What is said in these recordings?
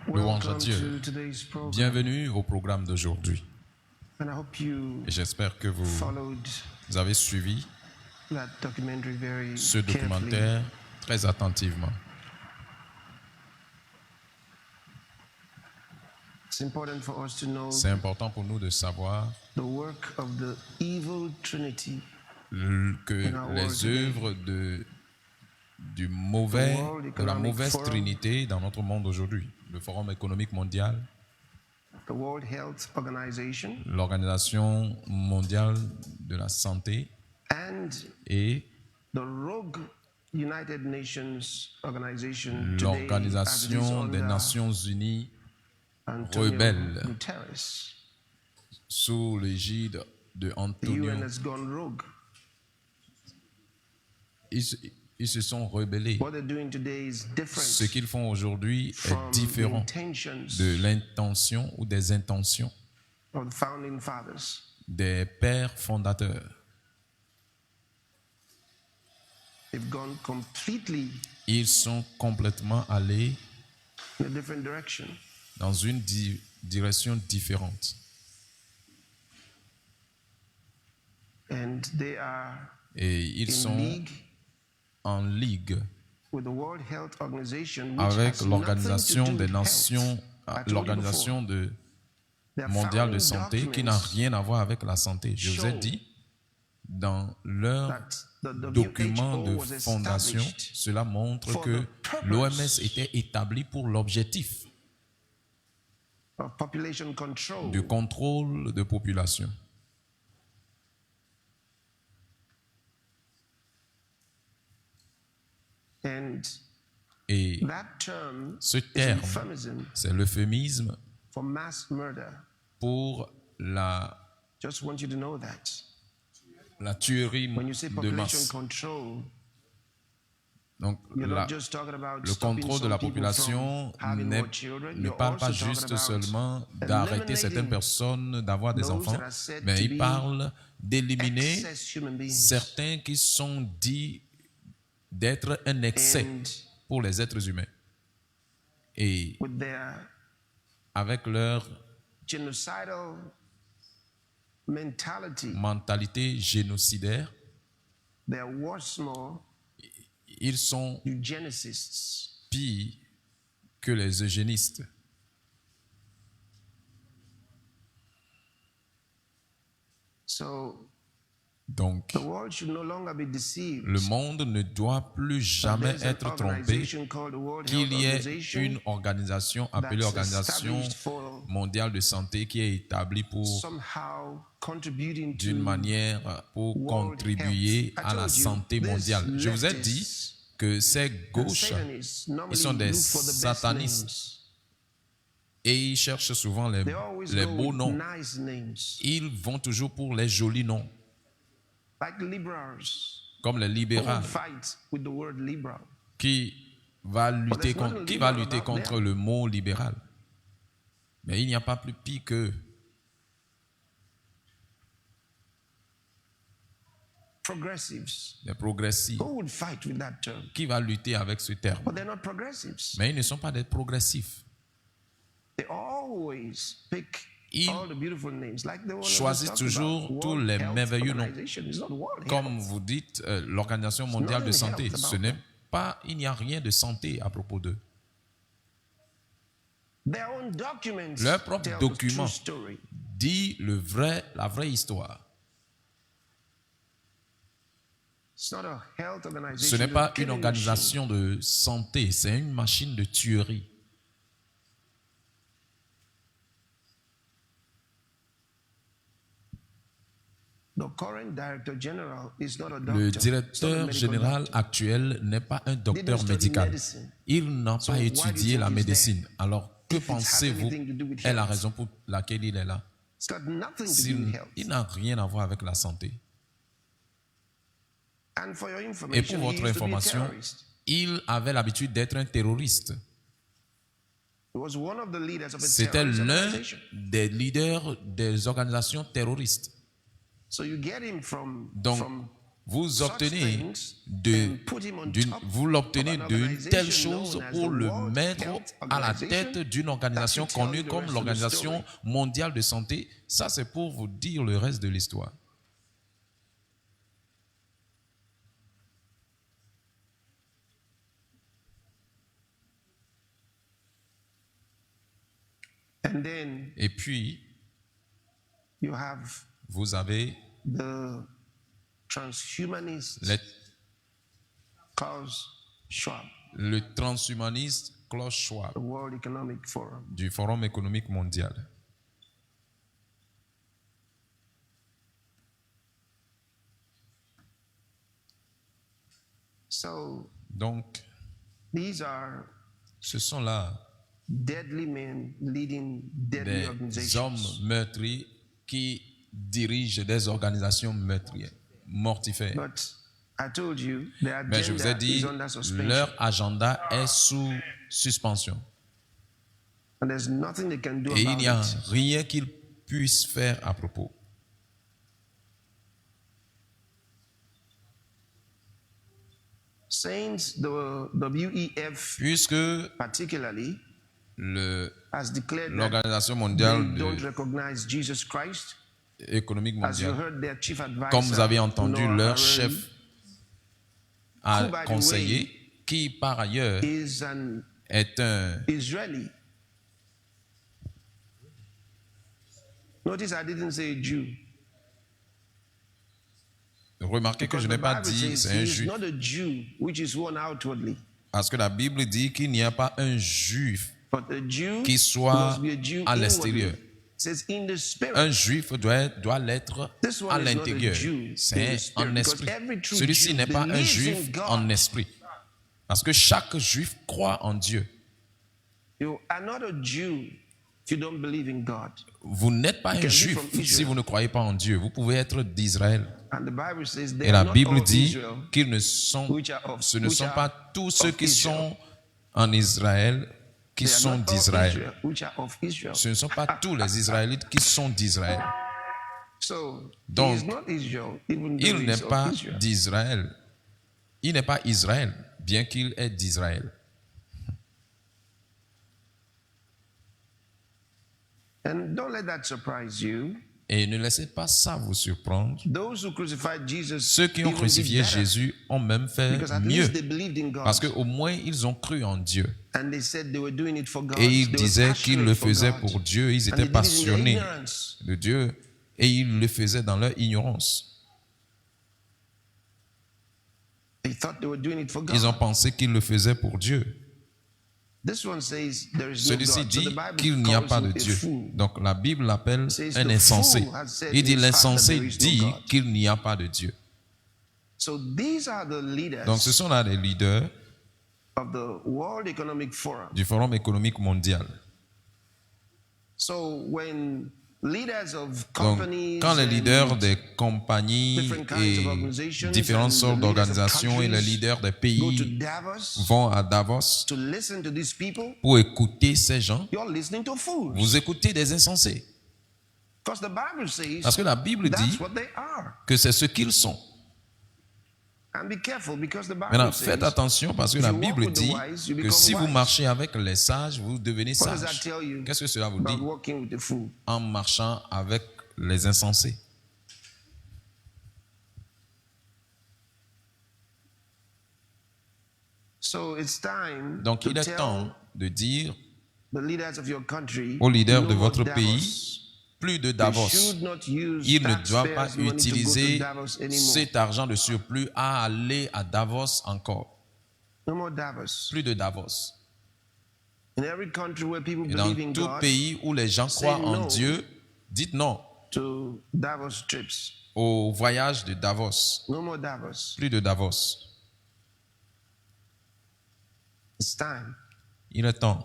Louange à Dieu. Bienvenue au programme d'aujourd'hui. Et j'espère que vous avez suivi ce documentaire très attentivement. C'est important pour nous de savoir que les œuvres de la mauvaise trinité dans notre monde aujourd'hui, le Forum économique mondial, l'Organisation mondiale de la santé et l'Organisation des Nations Unies rebelle sous l'égide de Antonio. Ils se sont rebellés. Ce qu'ils font aujourd'hui est différent de l'intention ou des intentions des pères fondateurs. Ils sont complètement allés dans une direction différente. Et ils sont en ligue avec l'Organisation des Nations, l'Organisation mondiale de santé, qui n'a rien à voir avec la santé. Je vous ai dit, dans leur document de fondation, cela montre que l'OMS était établie pour l'objectif du contrôle de population. Et ce terme, c'est l'euphémisme pour la tuerie de masse. Donc, le contrôle de la population ne parle pas juste seulement d'arrêter certaines personnes d'avoir des enfants, mais il parle d'éliminer certains qui sont dits d'être un excès pour les êtres humains. Et avec leur mentalité génocidaire, ils sont pires que les eugénistes. Donc, le monde ne doit plus jamais être trompé qu'il y ait une organisation appelée Organisation mondiale de santé qui est établie d'une manière pour contribuer à la santé mondiale. Je vous ai dit que ces gauches, ils sont des satanistes et ils cherchent souvent les beaux noms. Ils vont toujours pour les jolis noms. Comme les libéraux, qui va lutter contre le mot libéral. Mais il n'y a pas plus pire que les progressistes qui va lutter avec ce terme. Mais ils ne sont pas des progressifs. Ils choisissent toujours tous les merveilleux noms. Comme vous dites, l'Organisation mondiale de santé, il n'y a rien de santé à propos d'eux. Leur propre document dit la vraie histoire. Ce n'est pas une organisation de santé, c'est une machine de tuerie. Le directeur général actuel n'est pas un docteur médical. Il n'a pas étudié la médecine. Alors, que pensez-vous est la raison pour laquelle il est là? Il n'a rien à voir avec la santé. Et pour votre information, il avait l'habitude d'être un terroriste. C'était l'un des leaders des organisations terroristes. Donc, vous obtenez d'une telle chose pour le mettre à la tête d'une organisation connue comme l'Organisation mondiale de santé. Ça, c'est pour vous dire le reste de l'histoire. Et puis, vous avez le transhumaniste Klaus Schwab du Forum économique mondial. Donc, ce sont là des hommes meurtriers qui dirigent des organisations meurtrières, mortifères. Mais je vous ai dit, leur agenda est sous suspension. Et il n'y a rien qu'ils puissent faire à propos. Puisque l'Organisation mondiale économique mondiale, comme vous avez entendu, leur chef a conseillé, qui par ailleurs est un Israeli. Notice I didn't say Jew. Remarquez que je n'ai pas dit c'est un juif. Parce que la Bible dit qu'il n'y a pas un juif qui soit à l'extérieur. Un juif doit l'être à l'intérieur. C'est en esprit. Celui-ci n'est pas un juif en esprit. Parce que chaque juif croit en Dieu. Vous n'êtes pas un juif si vous ne croyez pas en Dieu. Vous pouvez être d'Israël. Et la Bible dit ce ne sont pas tous ceux qui sont en Israël qui sont d'Israël. Ce ne sont pas tous les Israélites qui sont d'Israël. Donc, il n'est pas d'Israël. Il n'est pas Israël, bien qu'il est d'Israël. And don't let that surprise you. Et ne laissez pas ça vous surprendre. Ceux qui ont crucifié Jésus ont même fait mieux. Parce qu'au moins, ils ont cru en Dieu. Et ils disaient qu'ils le faisaient pour Dieu. Ils étaient passionnés de Dieu. Et ils le faisaient dans leur ignorance. Ils ont pensé qu'ils le faisaient pour Dieu. Celui-ci dit qu'il n'y a pas de Dieu. Donc la Bible l'appelle un insensé. Il dit l'insensé dit qu'il n'y a pas de Dieu. Donc ce sont là les leaders du Forum économique mondial. Donc, quand les leaders des compagnies et différentes sortes d'organisations et les leaders des pays vont à Davos pour écouter ces gens, vous écoutez des insensés. Parce que la Bible dit que c'est ce qu'ils sont. Maintenant, faites attention parce que la Bible dit que si vous marchez avec les sages, vous devenez sages. Qu'est-ce que cela vous dit? En marchant avec les insensés. Donc, il est temps de dire aux leaders de votre pays, plus de Davos. Il ne doit pas utiliser cet argent de surplus à aller à Davos encore. Plus de Davos. Et dans tout pays où les gens croient en Dieu, dites non au voyage de Davos. Plus de Davos. Il est temps.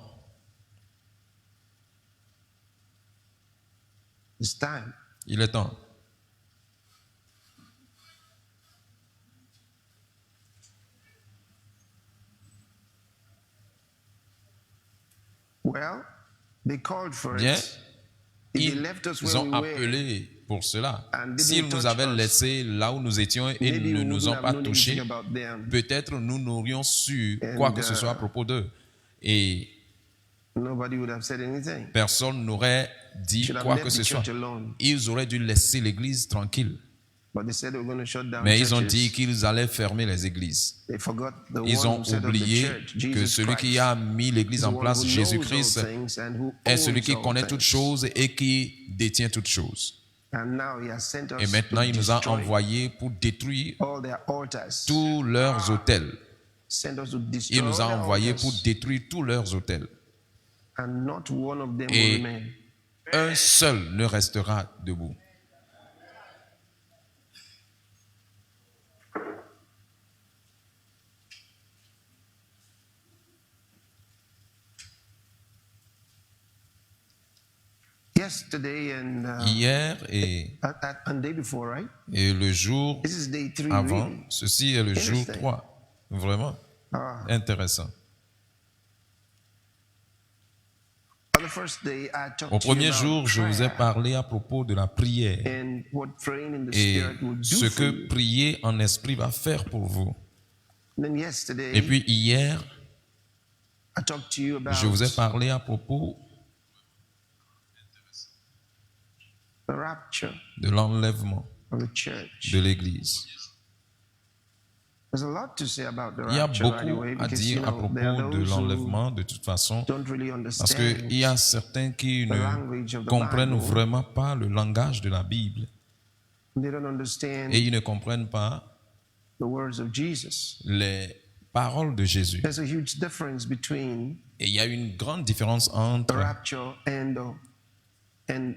Il est temps. Bien, ils ont appelé pour cela. And S'ils didn't nous touch avaient us, laissés là où nous étions et maybe ne we nous wouldn't ont have pas known touchés, anything about them. peut-être nous n'aurions su quoi And, que ce soit à propos d'eux. Et Nobody would have said anything. personne n'aurait dit Should have quoi left que the ce soit. church alone. Ils auraient dû laisser l'église tranquille. But they said they were going to shut down Mais ils ont churches. dit qu'ils allaient fermer les églises. They forgot the Ils one ont who set up the oublié church, que Jesus celui qui Christ, a mis l'église is the en one place, who knows Jésus-Christ, all things and who est celui owns qui all connaît toutes things. choses et qui détient toutes choses. And now he has sent us Et maintenant, to il nous a destroy envoyés pour détruire all their altars. tous leurs autels. Sent us to destroy Il nous a all their envoyés altars. pour détruire tous leurs autels. And not one of them will Et remain. un seul ne restera debout. Yesterday and Hier and day before, right? et le jour This is day 3. avant, Really. ceci est le jour Interesting. 3. Vraiment Ah. intéressant. On the first day, I talked Au to you premier about jour, je vous ai prayer parlé à propos de la prière and what praying in the et spirit will do ce for que you. prier en esprit va faire pour vous. Then yesterday, Et puis hier, I talked to you about je vous ai parlé à propos the rapture de l'enlèvement of the church. de l'Église. There's a lot to say about the Il y a rapture, by the way, beaucoup à because dire à propos there are de those who l'enlèvement de toute façon, don't really parce understand qu'il y a certains qui the ne language of the comprennent Bible. vraiment pas le langage de la Bible They don't understand et ils ne comprennent pas the words of Jesus. les paroles de Jésus. There's a huge difference between Et il y a une grande différence the entre rapture and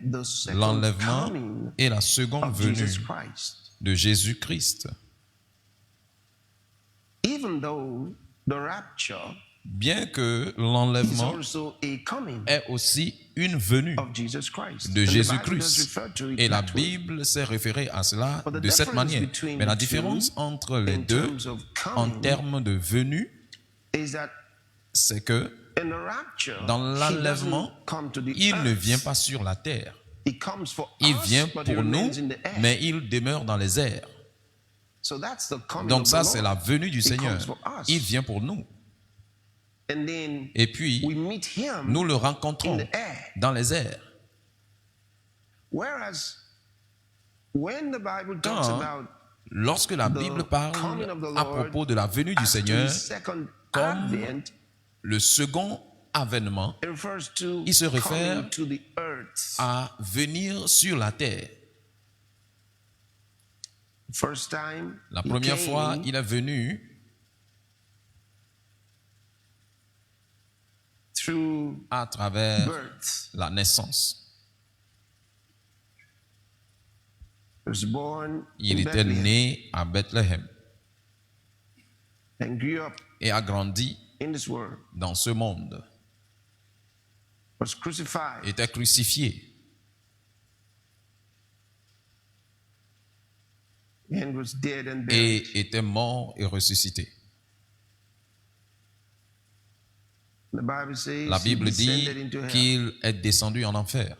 the second l'enlèvement coming et la seconde of venue Jesus Christ. de Jésus-Christ. Even though the rapture Bien que is l'enlèvement also a coming est aussi une venue of Jesus Christ. de And the Bible does Jésus-Christ. refer to it Et la that way. Bible s'est référée à cela But the de cette difference manière. between Mais la the différence two entre les in deux, terms of en coming, termes de venue, is that c'est que in the rapture, dans he l'enlèvement, doesn't come to the il ne earth. vient pas sur la terre. He comes for Il us, vient but he pour nous, remains in the air. mais il demeure dans les airs. So that's the coming Donc of ça, the c'est Lord. la venue du He Seigneur. comes for us. Il vient pour nous. And then Et puis, we meet him nous le in rencontrons the air. dans les airs. Whereas when the Bible talks Quand, about lorsque la Bible parle coming of the à Lord propos de la venue du as to Seigneur, his second comme advent, le second avènement, it refers to il se réfère coming to the earth. à venir sur la terre. First time La he première came fois, il est venu through à travers birth. la naissance. He was born Il in était Bethlehem né à Bethléem and grew up et a grandi in this world. dans ce monde, Was crucified était crucifié and was dead and buried. et était mort et ressuscité. The Bible says La Bible he dit descended into hell. qu'il est descendu en enfer.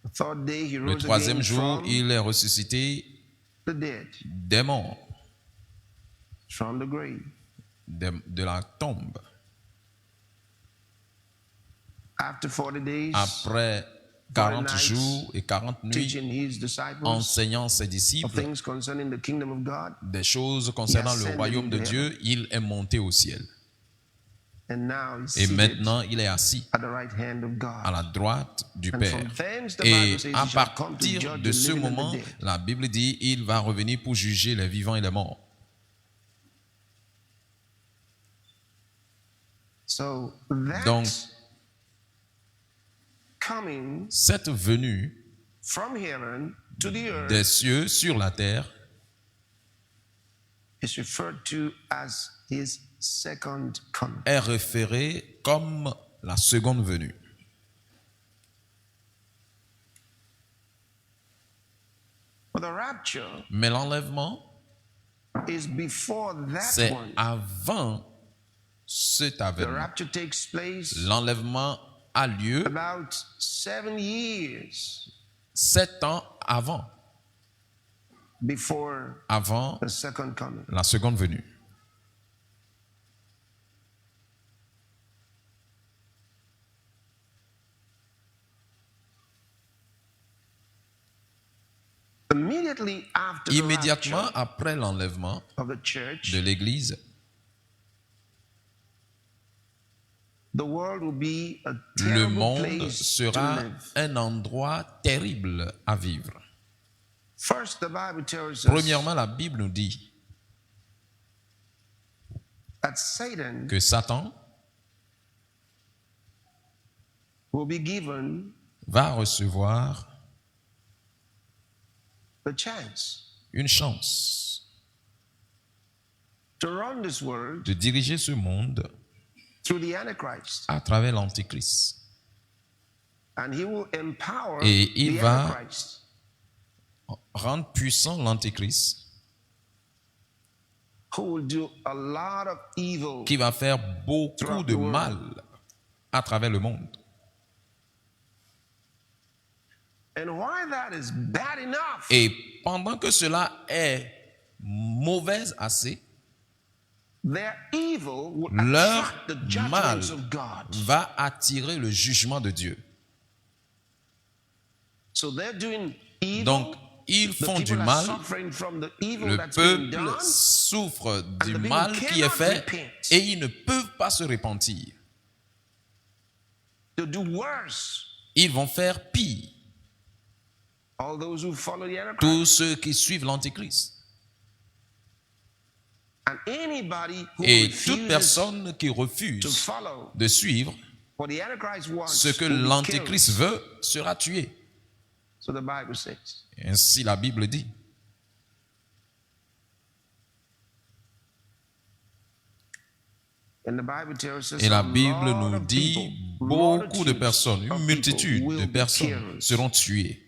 The third day he Le rose troisième again jour, from il est ressuscité the dead, des morts, from the grave. de la tombe. After 40 days, Après 40 nights, jours et 40 nuits, teaching his disciples enseignant ses of disciples things concerning the kingdom of God, des choses concernant He le ascended royaume de into Dieu, il est monté au ciel. and now he's Et seated maintenant, il est assis at the right hand of à God. la droite du And Père. from thence the Et Bible says à he shall come to partir judge de the ce living and moment, the dead. la Bible dit, il va revenir pour juger les vivants et les morts. So that Donc, coming cette venue from heaven to the earth des cieux sur la terre is referred to as his second coming. est référée comme la seconde venue. But the rapture Mais l'enlèvement, is before that c'est one. avant cet The avènement. rapture takes place L'enlèvement a lieu about 7 years 7 ans before avant the second coming. la seconde venue. Immediately after the Immédiatement rapture après l'enlèvement of the church, de l'Église, the world will be a le terrible monde place to sera live. un endroit terrible à vivre. First, the Bible tells us Premièrement, la Bible nous dit that Satan que Satan will be given va recevoir the chance une chance to run this world de diriger ce monde through the Antichrist. à travers l'Antichrist. And he will empower Et il the va Antichrist rendre puissant l'Antichrist, who will do a lot of evil. qui va faire beaucoup Throughout de the world. mal à travers le monde. And why that is bad enough, Et pendant que cela est mauvais assez, their evil will leur attract the mal judgments of God. va attirer le jugement de Dieu. So they're doing evil. Donc, ils The font du people are mal, suffering from the evil le that's being peuple done, souffre du the people mal qui est cannot fait repent. et ils ne peuvent pas se repentir. to do worse. Ils vont faire pire, All those who follow the Antichrist. tous ceux qui suivent l'Antichrist. And anybody who Et toute refuses personne qui to refuse follow de suivre what the Antichrist wants ce que will be l'Antéchrist killed. veut sera tué. So the Bible says. Ainsi la Bible dit. And the Bible tells us Et la a Bible lot nous of dit people, beaucoup de multitudes personnes, of une people multitude will de be personnes killed. seront tuées.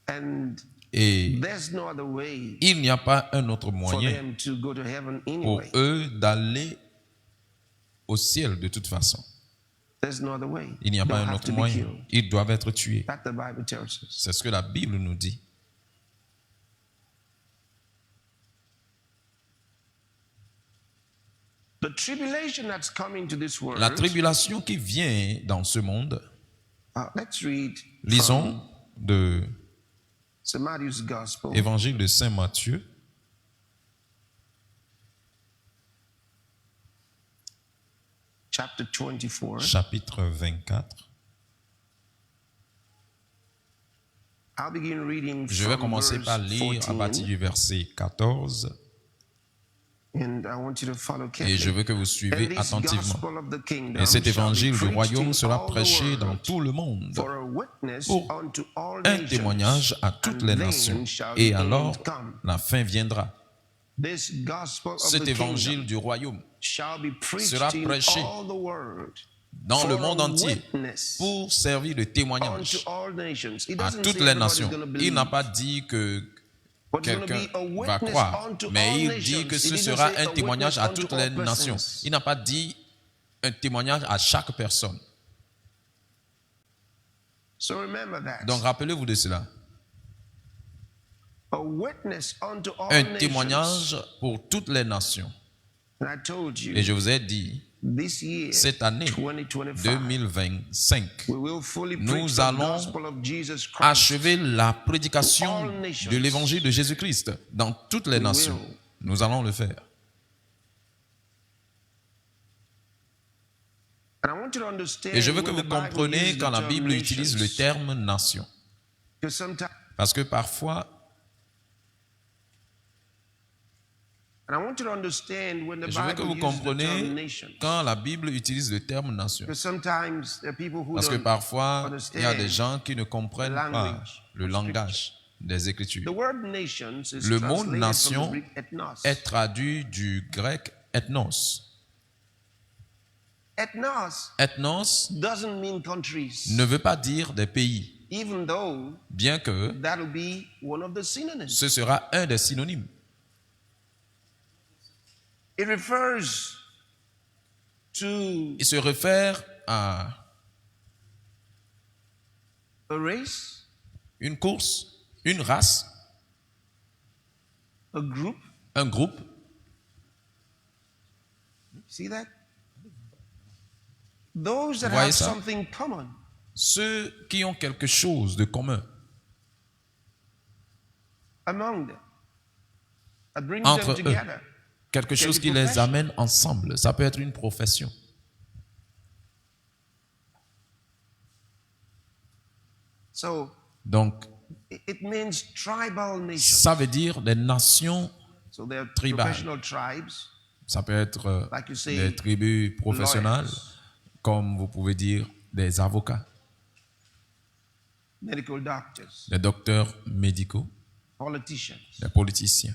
And Et there's no other way il n'y a pas un autre for moyen them to go to heaven pour anyway. eux d'aller au ciel de toute façon. There's no other way. Il n'y a They'll pas un have autre to be moyen. killed. Ils doivent être tués. That the Bible tells us. C'est ce que la Bible nous dit. The tribulation that's coming to this world. La tribulation qui vient dans ce monde, Let's read lisons de St. Matthew's Gospel, Évangile de Saint Matthieu, chapter 24. chapitre 24. I'll begin reading Je vais from commencer verse par lire à 14, partir du verset 14 and I want you to follow et je carefully. veux que vous suivez And this attentivement. gospel of the kingdom Et cet shall be évangile du preached royaume in sera all the prêché dans world tout le monde for a witness pour unto all un nations, témoignage à toutes and les then nations. shall Et the alors, end come. la fin viendra. This gospel of Cet the évangile kingdom du royaume shall be sera preached in prêché all the world dans le for monde a entier witness pour servir de témoignage unto all nations. It à doesn't toutes say les everybody's nations. gonna Il believe. n'a pas dit que But it's gonna quelqu'un be a va witness croire, unto mais all il nations. dit que It ce didn't sera say un a témoignage witness à unto toutes all les nations. persons. Il n'a pas dit un témoignage à chaque personne. So remember that. Donc rappelez-vous de cela. A witness unto all Un nations. témoignage pour toutes les nations. And I told you, Et je vous ai dit, this year, cette année 2025, 2025, we will fully nous preach the allons gospel of Jesus Christ. achever la prédication all nations. de l'évangile de Jésus-Christ dans toutes les We nations. will. Nous allons le faire. And I want you to understand Et je veux que when vous the Bible compreniez uses quand the la Bible term utilise le nations. terme nation. Because sometimes, Parce que parfois, and I want you to understand when the je veux que vous Bible uses the term compreniez nation. quand la Bible utilise le terme nation. Because sometimes there are people who Parce que don't parfois, il y a des understand gens qui ne comprennent the pas language le of langage des Écritures. The word nations is Le mot translated nation from the Greek ethnos. est traduit du grec ethnos. Ethnos Ethnos doesn't mean countries, ne veut pas dire des pays, even though bien que that'll be one of the synonyms. ce sera un des synonymes. It refers Il se réfère à a race, une course, une race, a group. un groupe. See that? Those that Vous voyez have ça? something common. Ceux qui ont quelque chose de commun Among them. That brings entre them eux. together. Quelque chose qui les amène ensemble. Ça peut être une profession. So Donc, it means tribal nations. ça veut dire des nations So they're tribales. professional tribes, Ça peut être like you say, des tribus professionnelles, lawyers, comme vous pouvez dire des avocats, medical doctors, des docteurs médicaux, politicians. des politiciens.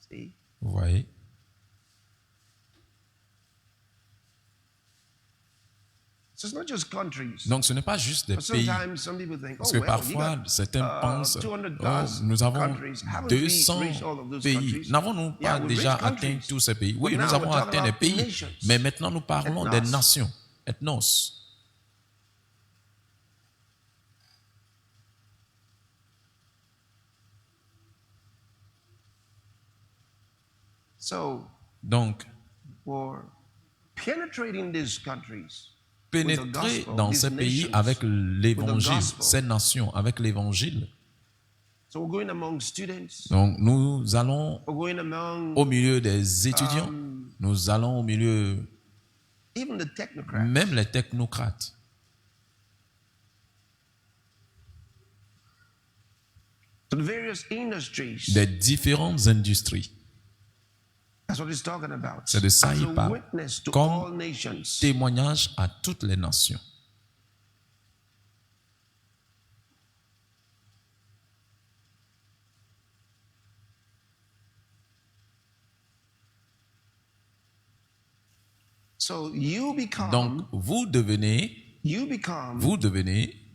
See? Vous voyez? So it's not just countries. Donc, ce n'est pas juste des But pays. sometimes some people think, Parce oh que well, you parfois, got certains pensent, 200 oh, nous avons countries. Haven't we 200 reached all of those pays. countries? N'avons-nous pas Yeah, we've déjà reached atteint countries. tous ces pays? Oui, But nous now avons we're talking atteint les about pays, nations. mais maintenant nous parlons Ethnos. des nations, ethnos. So Donc, for penetrating these countries, pénétrer dans ces pays avec l'évangile, ces nations avec l'évangile. so we're going among students, Donc, nous allons we're going among au milieu des étudiants, nous allons au milieu even the technocrats. même les technocrates, To the various industries. des différentes industries. That's what he's talking about. C'est de ça As il a parle. witness to Comme all nations. témoignage à toutes les nations. So you become, Donc, vous devenez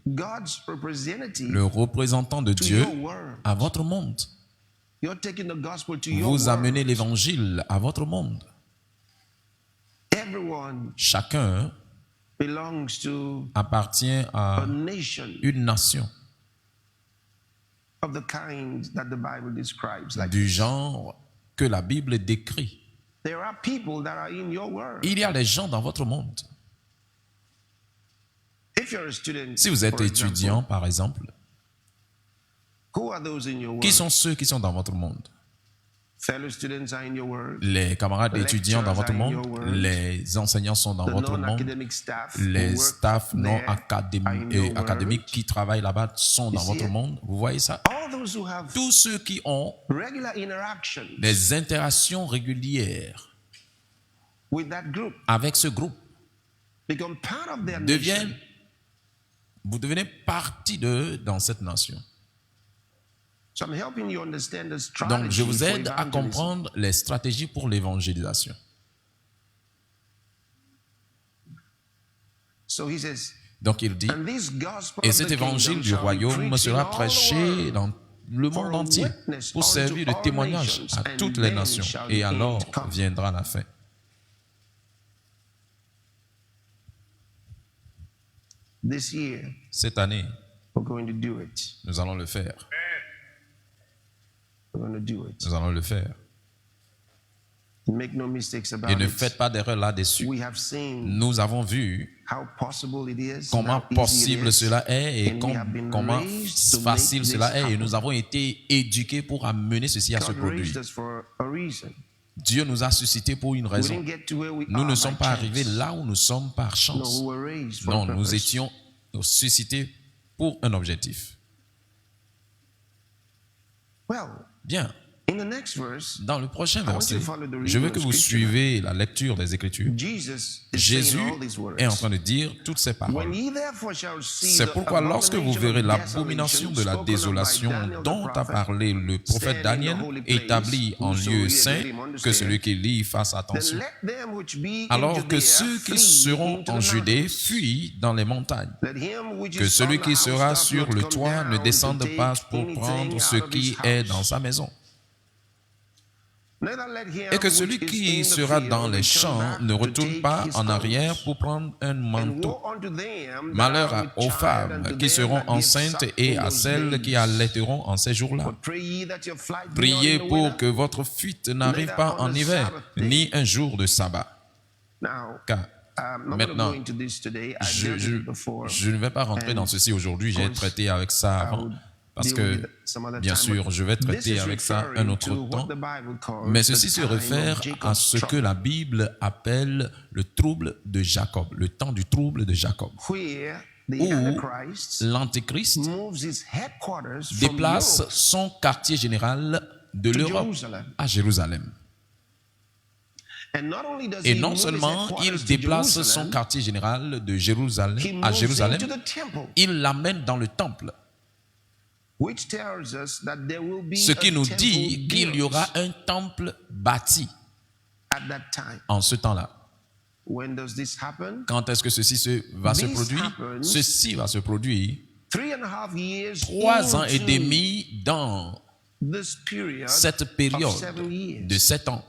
God's representative le représentant de to Dieu your world. à votre monde. You're taking the gospel to your Vous amenez world. l'évangile à votre monde. Everyone Chacun belongs to appartient a à nation une nation of the kind that the Bible describes. Like du genre que la Bible décrit. there are people that are in your world. Il y a des gens dans votre monde. If you're a student, Si vous êtes for example, étudiant, par exemple, who are those in your world? qui sont ceux qui sont dans votre monde? Fellow students are in your world. Les camarades The étudiants dans votre lecturers are in monde, your world. les enseignants sont dans The votre monde, non-academic staff who les work staffs non there are in your world. académiques qui travaillent là-bas sont dans see votre it? monde. Vous voyez ça? All those who have Tous ceux qui ont regular interactions des interactions régulières with that group avec ce groupe become part of their deviennent, nation. vous devenez partie d'eux dans cette nation. So I'm helping you understand the strategy Donc, je vous for aide à evangelism. comprendre les stratégies pour l'évangélisation. So he says, Donc, il dit, and this gospel et of cet the évangile kingdom du shall be royaume preached in sera all the prêché world dans le for monde a entier witness pour servir de unto all témoignage nations, à and toutes les then nations. shall the Et end alors come. viendra la fin. This year, Cette année, we're going to do it. nous allons le faire. We're going to do it. Nous allons le faire. Make no mistakes about Et ne it. faites pas d'erreur là-dessus. We have seen Nous avons vu how possible it is, comment how easy possible it is, cela est et and we have been comment raised to facile make cela this est. Et happen. nous avons été éduqués pour amener ceci à se God raised produire. us for a reason. Dieu nous a suscités pour une We raison. didn't get to where we Nous are ne by sommes pas arrivés chance. là où nous sommes par No, chance. we were raised for Non, a nous purpose. étions suscités pour un objectif. Well, Bien, in the next verse, dans le prochain want verset, you to follow the reading je veux of que vous scripture. suivez la lecture des Écritures. Jesus is Jésus saying all these words. est en train de dire toutes ces When paroles. ye therefore shall see C'est the pourquoi lorsque vous abomination verrez of l'abomination de la desolation spoken of by désolation Daniel the dont a prophet, parlé le prophète stand in Daniel, the holy place, établi en whoso lieu heareth, saint, let him understand. que celui qui lit fasse then attention. let them which be in Alors que Judea ceux qui flee seront into en the Judée mountains. fuient dans les montagnes. Let him which Que is celui on the qui sera house sur doth le not toit come ne down descende to pas take pour anything prendre out ce of qui his est house. dans sa maison. Et que celui qui sera dans les champs ne retourne pas en arrière pour prendre un manteau. Malheur aux femmes qui seront enceintes et à celles qui allaiteront en ces jours-là. Priez pour que votre fuite n'arrive pas en hiver, ni un jour de sabbat. Car maintenant, je ne vais pas rentrer dans ceci aujourd'hui, j'ai traité avec ça avant. Parce que, bien sûr, je vais traiter avec ça un autre temps. Mais ceci se réfère à ce que la Bible appelle le trouble de Jacob, le temps du trouble de Jacob, où l'Antéchrist déplace son quartier général de l'Europe à Jérusalem. Et non seulement il déplace son quartier général de Jérusalem à Jérusalem, il l'amène dans le temple. Ce qui nous dit qu'il y aura un temple bâti en ce temps-là. Quand est-ce que ceci va se produire? Ceci va se produire 3 ans et demi dans cette période de 7 ans.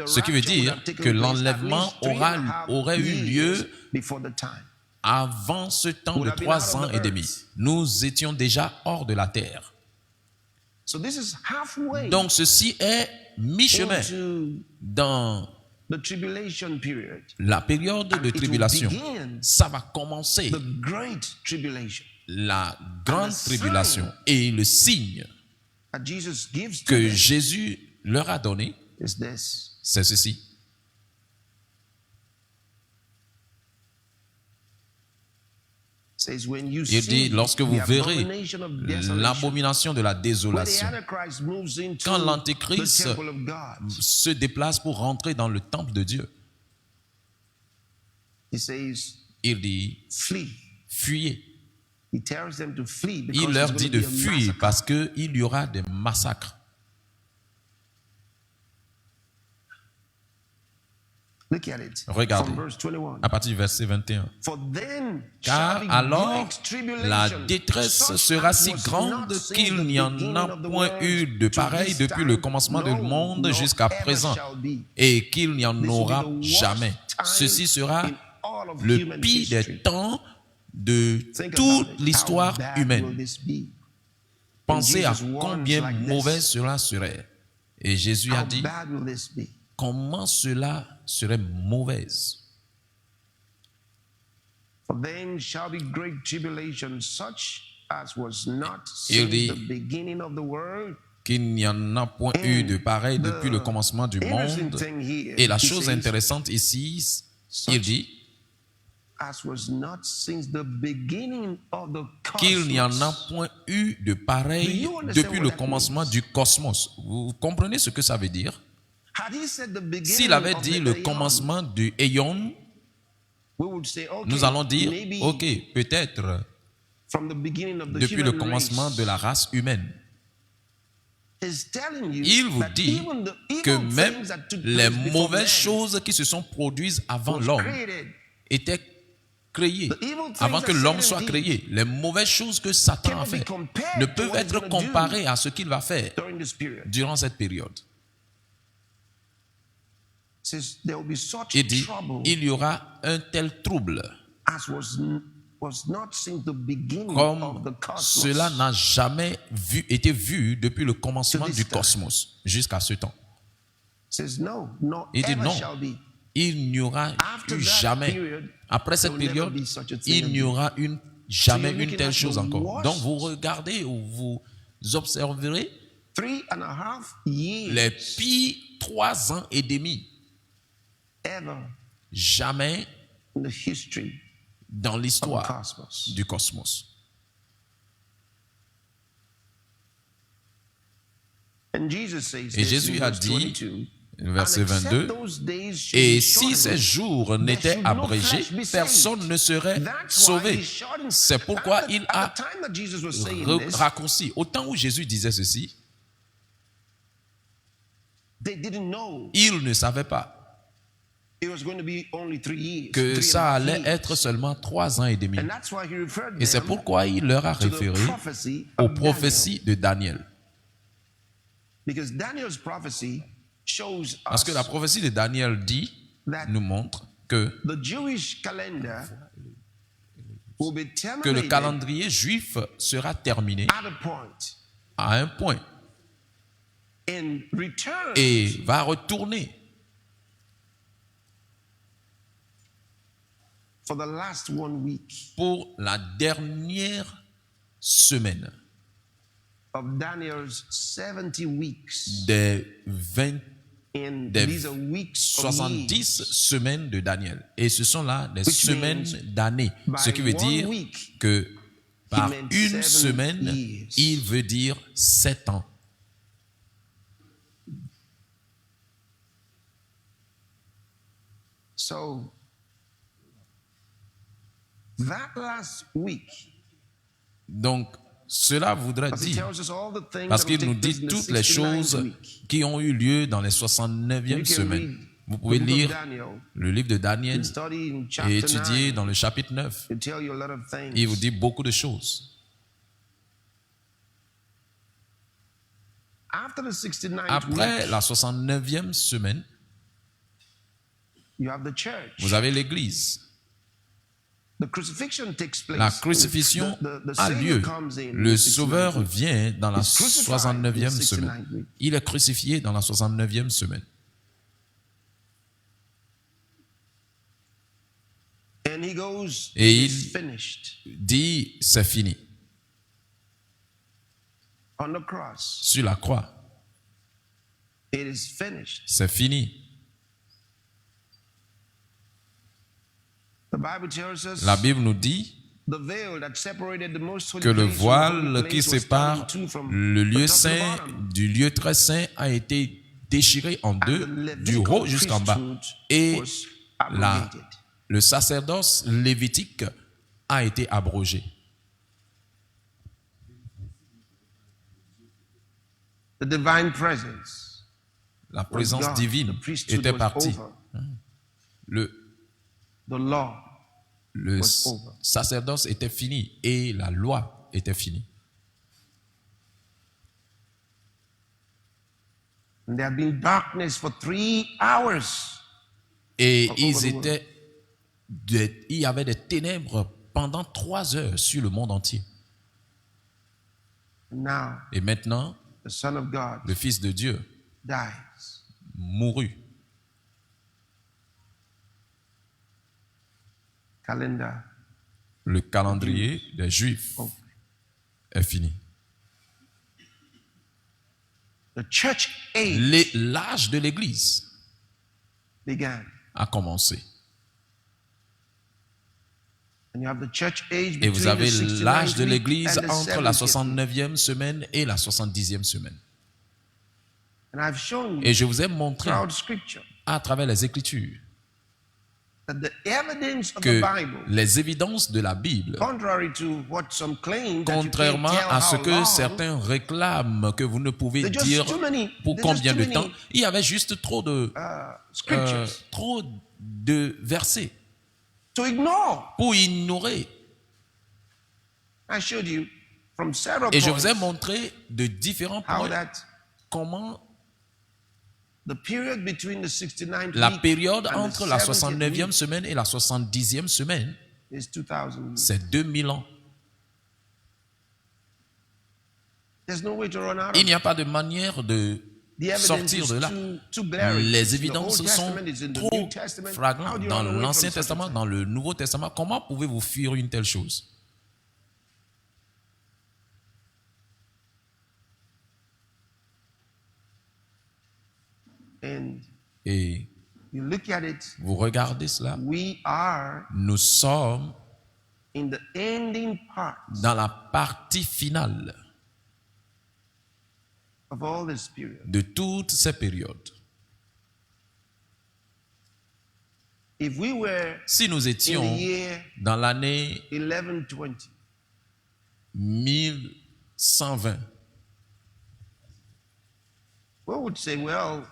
Ce qui veut dire que l'enlèvement aurait eu lieu avant ce temps de 3 ans et demi. Nous étions déjà hors de la terre. Donc ceci est mi-chemin dans la période de tribulation. Ça va commencer la grande tribulation. Et le signe que Jésus leur a donné, c'est ceci. Il dit, lorsque vous verrez l'abomination de la désolation, quand l'Antéchrist se déplace pour rentrer dans le temple de Dieu, il dit, fuyez. Il leur dit de fuir parce qu'il y aura des massacres. Regardez, à partir du verset 21. Car alors la détresse sera si grande qu'il n'y en a point eu de pareil depuis le commencement du monde jusqu'à présent, et qu'il n'y en aura jamais. Ceci sera le pire des temps de toute l'histoire humaine. Pensez à combien mauvais cela serait. Et Jésus a dit, comment cela serait mauvaise. Il dit qu'il n'y en a point eu de pareil depuis le commencement du monde. Et la chose intéressante ici, il dit qu'il n'y en a point eu de pareil depuis le commencement du cosmos. Vous comprenez ce que ça veut dire? S'il avait dit le commencement du Aeon, nous allons dire, ok, peut-être depuis le commencement de la race humaine. Il vous dit que même les mauvaises choses qui se sont produites avant l'homme étaient créées, avant que l'homme soit créé. Les mauvaises choses que Satan a fait ne peuvent être comparées à ce qu'il va faire durant cette période. Il dit, il y aura un tel trouble comme cela n'a jamais été vu depuis le commencement du cosmos jusqu'à ce temps. Il dit non, il n'y aura eu jamais, après cette période, il n'y aura jamais une telle chose encore. Donc vous regardez ou vous observerez les pires 3 ans et demi. Jamais dans l'histoire du cosmos. Et Jésus a dit, verset 22, et si ces jours n'étaient abrégés, personne ne serait sauvé. C'est pourquoi il a raccourci. Au temps où Jésus disait ceci, il ne savait pas que ça allait être seulement 3 ans et demi. Et c'est pourquoi il leur a référé aux prophéties de Daniel. Because Daniel's prophecy shows Parce que la us prophétie de Daniel dit, that nous montre que the Jewish calendar will be le terminated calendrier juif sera terminé at a point à un point and return et va retourner for the last 1 week pour la dernière semaine of Daniel's 70 weeks. des 20 And des these are weeks of 70 years. semaines de Daniel. Et ce sont là des Which semaines means d'années. Ce qui veut by dire 1 week, que par meant une 7 semaine, years. il veut dire 7 ans. So that last week, Donc, cela voudrait because it dire, tells us all the things parce that will qu'il nous take place dit in the toutes les 69th choses week. qui ont eu lieu dans les 69e You can semaines. read Vous pouvez the book of lire Daniel le livre de Daniel and study in et chapter étudier 9. dans le chapitre 9. It'll tell you a lot of things. Il vous dit beaucoup de choses. After the 69th Après week, la 69e semaine, you have the church. vous avez l'Église. The crucifixion takes place. La crucifixion The a Savior lieu. comes in Le the 69th Sauveur week. vient dans la He's crucified in the 69e 69th semaine. week. Il est crucifié dans la 69e semaine. And he goes, Et it's il finished dit, c'est fini. on the cross. Sur la croix, It is finished. c'est fini. The Bible tells us La Bible nous dit the veil that separated the most holy que le place from the voile holy qui place was torn sépare in two from le lieu the top to the saint bottom. du lieu très saint a été déchiré en deux, And the du haut Levitical jusqu'en bas. priesthood Et was la, abrogated. le sacerdoce lévitique a été abrogé. The divine presence La was présence gone. divine The priesthood était was partie. over. Le The law was over. sacerdoce était fini et la loi était finie. And there had been darkness for 3 hours. Et Over il y avait des ténèbres pendant 3 heures sur le monde entier. And now Et maintenant, the Son of God le Fils de Dieu dies. mourut. Calendar Le calendrier des Juifs over. est fini. The church age L'âge de l'Église began. a commencé. And you have the church age Et vous between avez the 69th l'âge de week l'Église and the entre la 70th. 69e semaine et la 70e semaine. And I've shown you Et je vous ai montré throughout Scripture à travers les Écritures that the evidence of que the Bible, les évidences de la Bible, contrary to what some claim, that you contrairement can't tell à ce how que long, certains réclament que vous ne pouvez They're just dire too many- pour they're just combien too de many, temps, il y avait juste trop de scriptures versets to ignore. pour ignorer. I showed you from several Et je points vous ai montré de différents how points that comment the period between the 69th la week période and entre the la 70th 69e week semaine et la 70e semaine, is 2000 years. c'est 2000 ans. There's no way to run out Il of n'y it. a pas de manière de The evidence sortir is de là. too glaring. Les The évidences Old sont Testament is in the trop New Testament. How flagrantes do you dans run away l'Ancien from such a Testament, thing? dans le Nouveau Testament. Comment pouvez-vous fuir une telle chose? And Et you look at it, vous regardez cela, we are nous sommes in the ending part dans la partie finale of all this period. de toutes ces périodes. If we were Si nous in étions the year dans l'année 1120, 1120, we would say, well,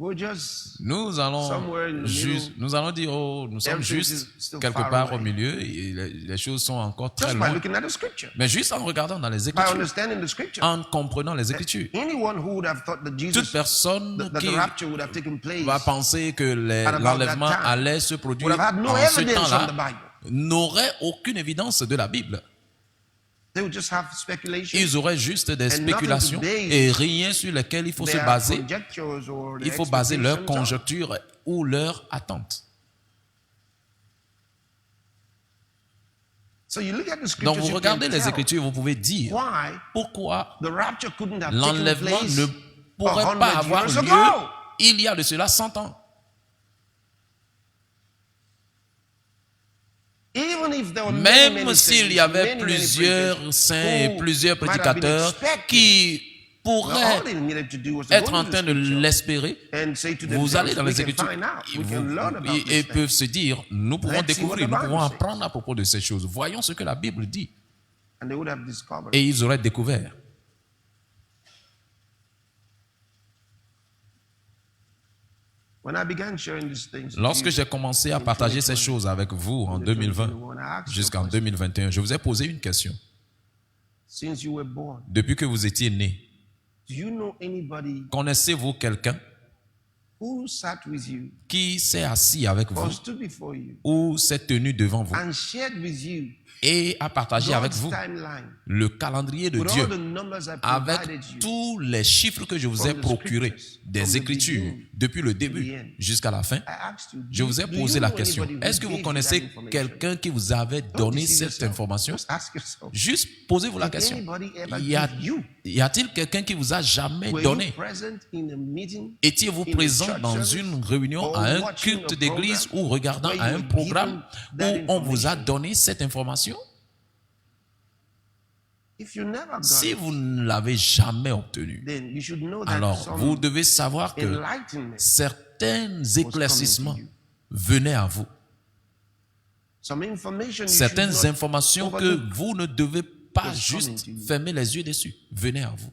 we're just Nous allons somewhere in the juste, middle. nous allons dire, oh, nous sommes Everything juste is still quelque far part au away. milieu et les choses sont encore très Just by loin. looking at the scripture, Mais juste en regardant dans les by Écritures, understanding the scripture. en comprenant les Écritures, Anyone who would have thought that toute Jesus, personne that the qui rapture would have taken place va penser que at about l'enlèvement that time allait se would produire have had no en ce evidence from the temps-là Bible. n'aurait aucune évidence de la Bible. They would just have speculation. Ils auraient juste des And nothing to spéculations base et rien sur lequel il faut se their baser. conjectures or their Il faut baser leurs expectations on. conjectures ou leurs attentes. So you look at the Donc scriptures, vous you regardez can les tell Écritures, vous pouvez dire why pourquoi the rapture couldn't have taken l'enlèvement place ne pourrait 100 pas avoir years lieu ago. il y a de cela 100 ans. Even if there were many, Même many s'il y saints, avait many plusieurs preachers saints et who plusieurs might have been prédicateurs expected, qui well, all pourraient they needed to do was to être go en into train the de scripture l'espérer, and say to vous allez themselves, dans we les can Écritures find out, et we can learn about et this peuvent thing. se dire, nous pouvons Let's see what découvrir, the nous Bible pouvons says. apprendre à propos de ces choses. Voyons ce que la Bible dit. And they would have discovered. Et ils auraient découvert. When I began sharing these things with Lorsque you, j'ai commencé à partager ces choses avec vous en 2020 jusqu'en 2021, je vous ai posé une question. since you were born, Depuis que vous étiez né, do you know anybody connaissez-vous quelqu'un who sat with you qui s'est assis avec or vous stood before you ou s'est tenu devant vous and shared with you et a partagé avec God's vous timeline le calendrier de with Dieu all the numbers I avec provided you tous les chiffres que je vous ai from the procurés scriptures, des from the Écritures beginning depuis le to the début end? jusqu'à la fin? I asked you, Je vous ai do you posé la know question. anybody who Est-ce que vous gave you connaissez that information? quelqu'un qui vous avait Don't donné deceive cette yourself. information? Just ask yourself. Juste posez-vous la Did question. anybody ever Y give you? a-t-il quelqu'un qui vous a jamais Were donné? you present in a meeting, Étiez-vous in a présent church dans service, une réunion, or à un watching culte a d'église program ou regardant where à you un were programme given that où on vous a information? donné cette information? If you never got Si it, vous ne l'avez jamais obtenu, then you should know that alors vous some devez savoir que enlightenment, certains éclaircissements coming to you. venaient à vous. some information you Certaines should not informations que overlook. vous ne devez pas was juste coming to you. fermer les yeux dessus venaient à vous.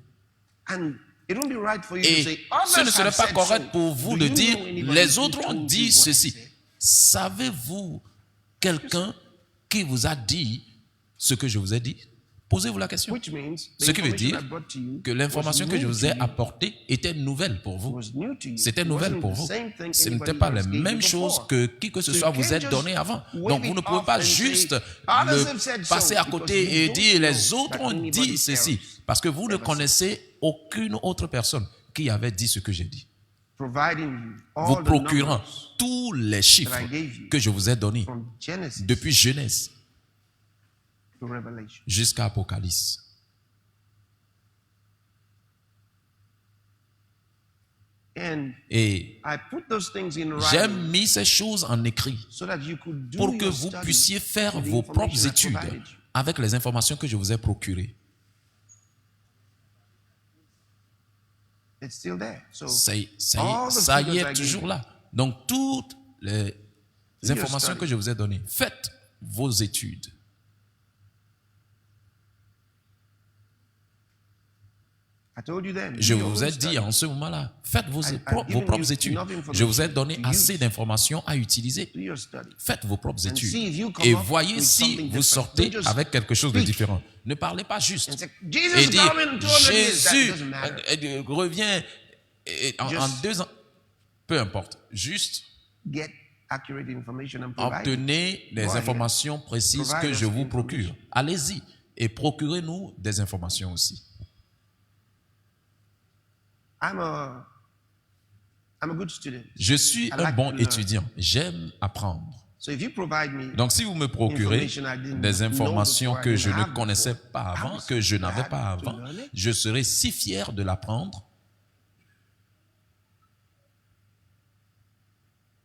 And it won't be right for you to Et say, ce ne others serait have pas said correct so. pour vous Do de you dire, know anybody les who autres ont told dit you what I ceci. said? Savez-vous quelqu'un qui vous a dit ce que je vous ai dit? Posez-vous la question. Which means the Ce qui veut information dire I brought to you que l'information was que je new vous to ai you. apportée était nouvelle pour vous. Was new to you. C'était It nouvelle wasn't pour the vous. same thing Ce n'était anybody pas la else gave même you chose before. que qui que ce So soit you vous can't ait just donné avant. wave Donc vous it ne pouvez off pas and say, juste "Others have said le so," passer à because côté you et don't dire les know autres that ont anybody dit ceci. else Parce que vous ne ever said. connaissez aucune autre personne qui avait dit ce que j'ai dit. Providing you Vous all the procurant numbers tous les chiffres that I gave you que je vous ai donnés from Genesis depuis Genèse to Revelation. jusqu'à Apocalypse. And Et I put those things in j'ai writing mis ces choses en écrit so that you could do pour que your vous study puissiez faire with the vos information propres I études provided you. avec les informations que je vous ai procurées. It's still there. So Ça y est toujours là. Donc, toutes les informations que je vous ai données, faites vos études. I told you then, Je do your vous ai own dit study. en ce moment-là, faites vos I've propres given you études. enough information Je vous ai donné to assez use. d'informations à utiliser. Do your study. Faites vos propres And see if you études come et up voyez with si something vous different. sortez Don't just avec quelque chose de speak. différent. Ne parlez pas juste And say, et Jesus is dire coming in 200 years. That Jésus doesn't matter. revient en Just 2 ans. Peu importe. Juste Get accurate information and provide it. obtenez les Go ahead. informations précises Provide que us je vous information. procure. Allez-y et procurez-nous des informations aussi. I'm a good student. Je suis un like bon to learn. étudiant. J'aime apprendre. So if you provide me Donc, si vous me procurez information I didn't des know informations before, I que didn't je ne have connaissais before, pas I avant, was que je n'avais glad pas to avant, learn it. je serai si fier de l'apprendre.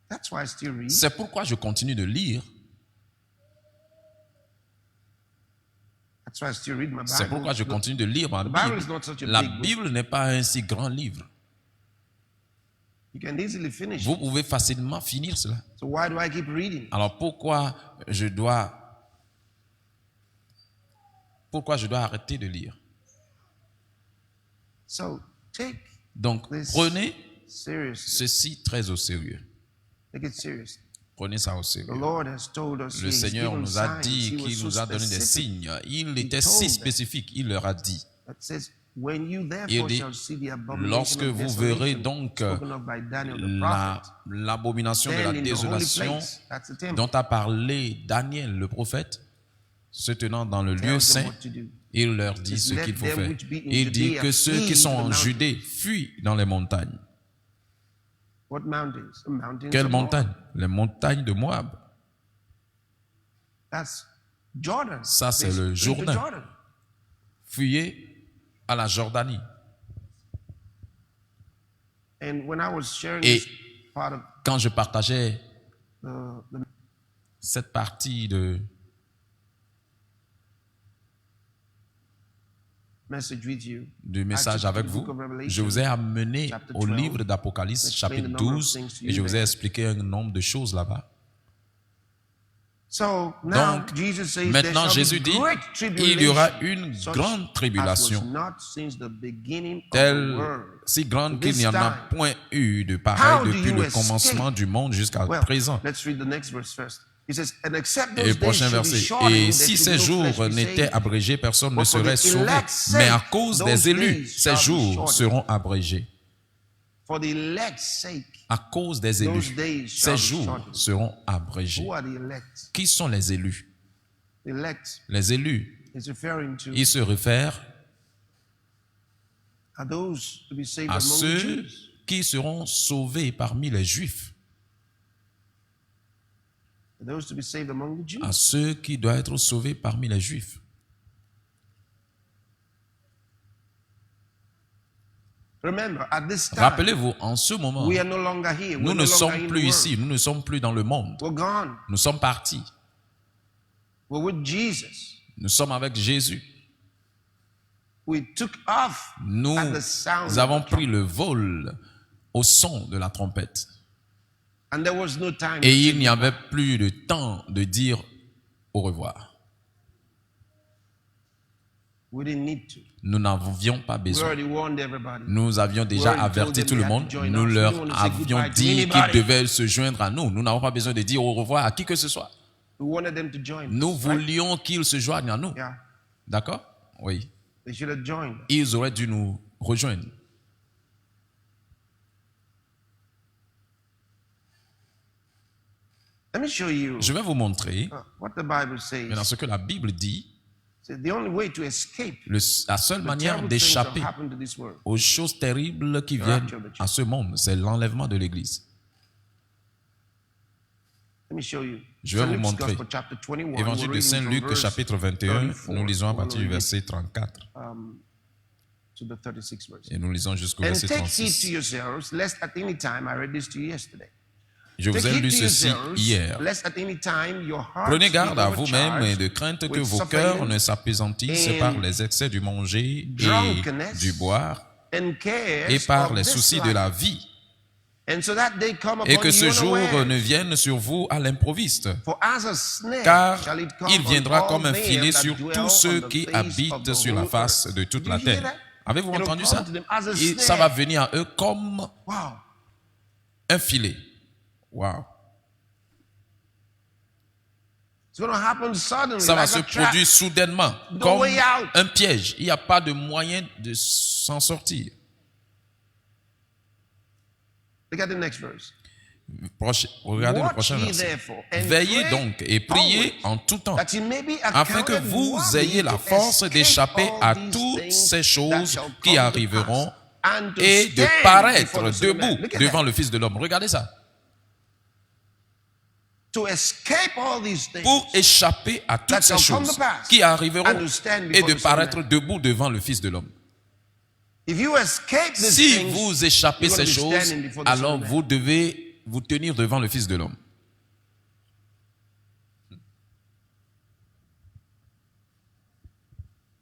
That's why I still read. C'est pourquoi je continue de lire. That's why I still read my Bible. C'est pourquoi je continue de lire ma The Bible is Bible. not such a La big book. Bible n'est pas un si grand livre. You can easily finish Vous it. pouvez facilement finir cela. So why do I keep reading? Alors pourquoi je dois arrêter de lire? So take Donc this prenez seriously. ceci très au sérieux. Take it seriously. Prenez ça au The sérieux. Lord has told us Le he's Seigneur given nous a signs. dit He was qu'il so nous a donné des specific. signes. Il était told si them. spécifique. Il leur a dit. That says, when you Il therefore dit, shall see the abomination lorsque of vous verrez desolation donc spoken of by Daniel the prophet, l'abomination de la stand in the holy désolation place, that's the temple, dont a parlé Daniel le prophète, se tenant dans le lieu tell them saint, what to do. il leur dit Just ce let qu'il faut them faire. which be in Il dit Judea que ceux qui flee sont to the en mountains. Judée fuient dans les montagnes. What mountains? The mountains Quelles of Moab. montagnes? Les montagnes de Moab. That's Jordan. Ça, c'est They le flee to Jourdain. Jordan. Fuyez à la Jordanie. And when I was sharing Et this part of quand je partageais the cette partie de message with you, du message avec vous, je vous ai amené au livre d'Apocalypse, chapitre 12, et je vous ai expliqué un nombre de choses là-bas. so now Donc, Jesus says maintenant, there shall Jésus be dit, great il y aura tribulation, une such grande as was tribulation, not since the beginning of the telle world. si grande This qu'il n'y en a time. point eu de How pareil do depuis you le escape? commencement du monde jusqu'à Well, présent. let's read the next verse first. He says, and except Et those days prochain should be verset. shortened, Et there si should ces no jours flesh be n'étaient saved. abrégés, personne ne But for serait the sauvé. elect's sake, Mais à cause those des élus, days ces shall be jours shortened. seront abrégés. For the elect's sake, À cause des those élus, days shall ces be jours shortened. seront abrégés. Who are the elect? Qui sont les élus? The elect Les élus, is referring to ils se réfèrent are those to be saved à among the ceux Jews. qui seront sauvés parmi les Juifs, Are those to be saved among the Jews. à ceux qui doivent être sauvés parmi les Juifs. Remember, at this time, Rappelez-vous, en ce moment, we are no longer here. nous We're ne no longer sommes in plus the ici, world. nous ne sommes plus dans le monde. We're gone. Nous sommes partis. We're with Jesus. Nous sommes avec Jésus. We took off Nous at the sound avons of the pris trumpet. le vol au son de la trompette. And there was no time Et to il say n'y avait plus de temps de dire au revoir. we didn't need to. Nous n'avions pas We besoin. already warned everybody. Nous avions déjà already told averti them tout le they had monde. to join Nous us. We leur don't want to say avions goodbye to dit qu'ils anybody. devaient se joindre à nous. Nous n'avons pas besoin de dire au revoir à qui que ce soit. We wanted them to join Nous us. Right? voulions qu'ils se joignent à nous. Yeah. D'accord? Oui. They should have joined. Ils auraient dû nous rejoindre. Let me show you Je vais vous montrer what the Bible says. maintenant ce que la Bible dit. So the only way to escape La seule the manière terrible things that d'échapper happen to this world. aux choses terribles qui viennent à ce monde, c'est l'enlèvement de l'Église. Let me show you. Je vais St. vous Luke's montrer. Gospel, chapter 21, Évangile we're de reading Saint from Luc, verse chapitre 21, 34. nous lisons à We're partir du gonna read verset 34 to the 36 verse. et nous lisons jusqu'au And verset take heed to 36. yourselves, lest at any time, I read this to you yesterday. Je vous Take ai heed lu to ceci yourselves, hier. lest at any time your hearts Prenez be garde à vous-même et overcharged de crainte que with vos cœurs ne suffering s'appesantissent and par les excès du manger et drunkenness du boire and cares et par of les this soucis de life. la vie, And so that day come et upon que ce you jour unawares. ne vienne sur vous à l'improviste. For as a snare Car shall it come il on viendra all comme un them filet that sur dwell tous on ceux the qui face of habitent the sur la whole face earth. de toute Did la you hear terre. that? Avez-vous It'll entendu come ça? to them as a Et ça snare. va venir à eux comme Wow. un filet. Wow. It's going to happen suddenly, Ça va like se a trap. produire soudainement, No comme way out. un piège. Il n'y a pas de moyen de s'en sortir. Look at the next verse. Regardez le Watch prochain ye verset. therefore, and Veillez pray donc et priez always, en tout temps, that ye may be afin que accounted vous worthy ayez la to force escape d'échapper all à these toutes things ces that choses shall qui come to arriveront pass, and to et de stand paraître before the Son of Man. debout Look at devant that. le Fils de l'homme. Regardez ça. To escape all these things Pour échapper à toutes that ces shall come choses to pass, qui arriveront and to stand et before de the Son of paraître Man. debout devant le Fils de l'homme. If you escape these Si things, vous échappez you're ces gonna be choses, standing before the Son alors of Man. vous devez vous tenir devant le Fils de l'homme.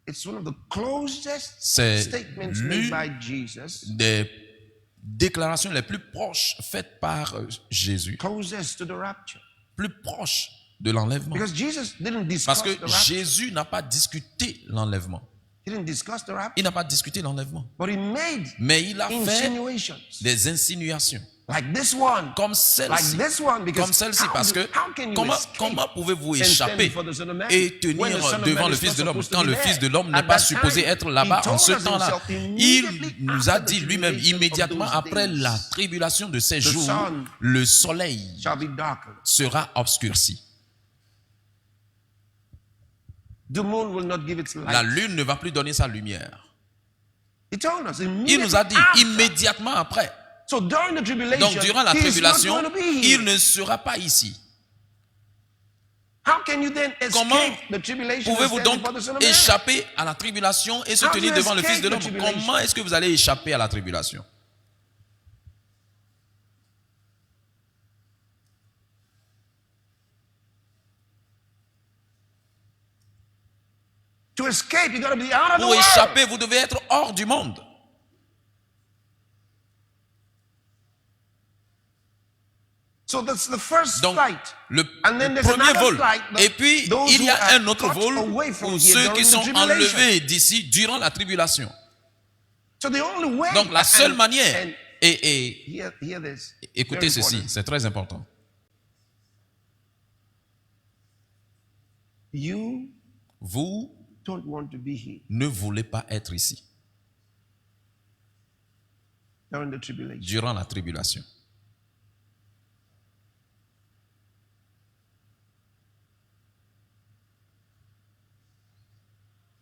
It's one of the closest C'est statements l'une made by Jesus, des déclarations les plus proches faites par Jésus, closest to the rapture. plus proches de l'enlèvement. Because Jesus didn't Parce discuss que the rapture. Jésus n'a pas discuté l'enlèvement. He didn't discuss the rapture, Il n'a pas discuté l'enlèvement. but he made Mais il a fait insinuations des insinuations. like this one, Comme like celle-ci. this one, because Comme celle-ci, how parce do- que how can you comment escape pouvez-vous and stand échapper before the Son of Man et when the tenir Son of devant Man le is Fils de not l'homme supposed to quand be le there? Fils de l'homme n'est At pas that supposé time, être là-bas he en told ce us temps-là? himself, Il immediately nous a after the dit lui-même, tribulation of immédiatement those après days, la tribulation de ces jours, sun le soleil shall be darkened. sera obscurci. The moon will not give its La light. lune ne va plus donner sa lumière. He told us Il nous a dit immediately after. immédiatement après. So during the tribulation, Donc durant la he is not tribulation, going to be here. il ne sera pas ici. How can you then Comment escape the tribulation and pouvez-vous stand donc before the Son of Man? échapper à la tribulation et se How do tenir you devant le escape Fils de the l'homme? tribulation? Comment est-ce que vous allez échapper à la tribulation? To escape, you got to be out of the Pour world. échapper, vous devez être hors du monde. So that's the first Donc, flight. le And then there's premier another vol. flight, but Et puis, those il y who a are un autre caught vol away from pour here ceux during qui the sont tribulation. enlevés d'ici durant la tribulation. So the only way, Donc, la seule and- manière, and et hear this. écoutez Very ceci, important. c'est très important. You Vous don't want to be here ne voulez pas être ici during the tribulation. durant la tribulation.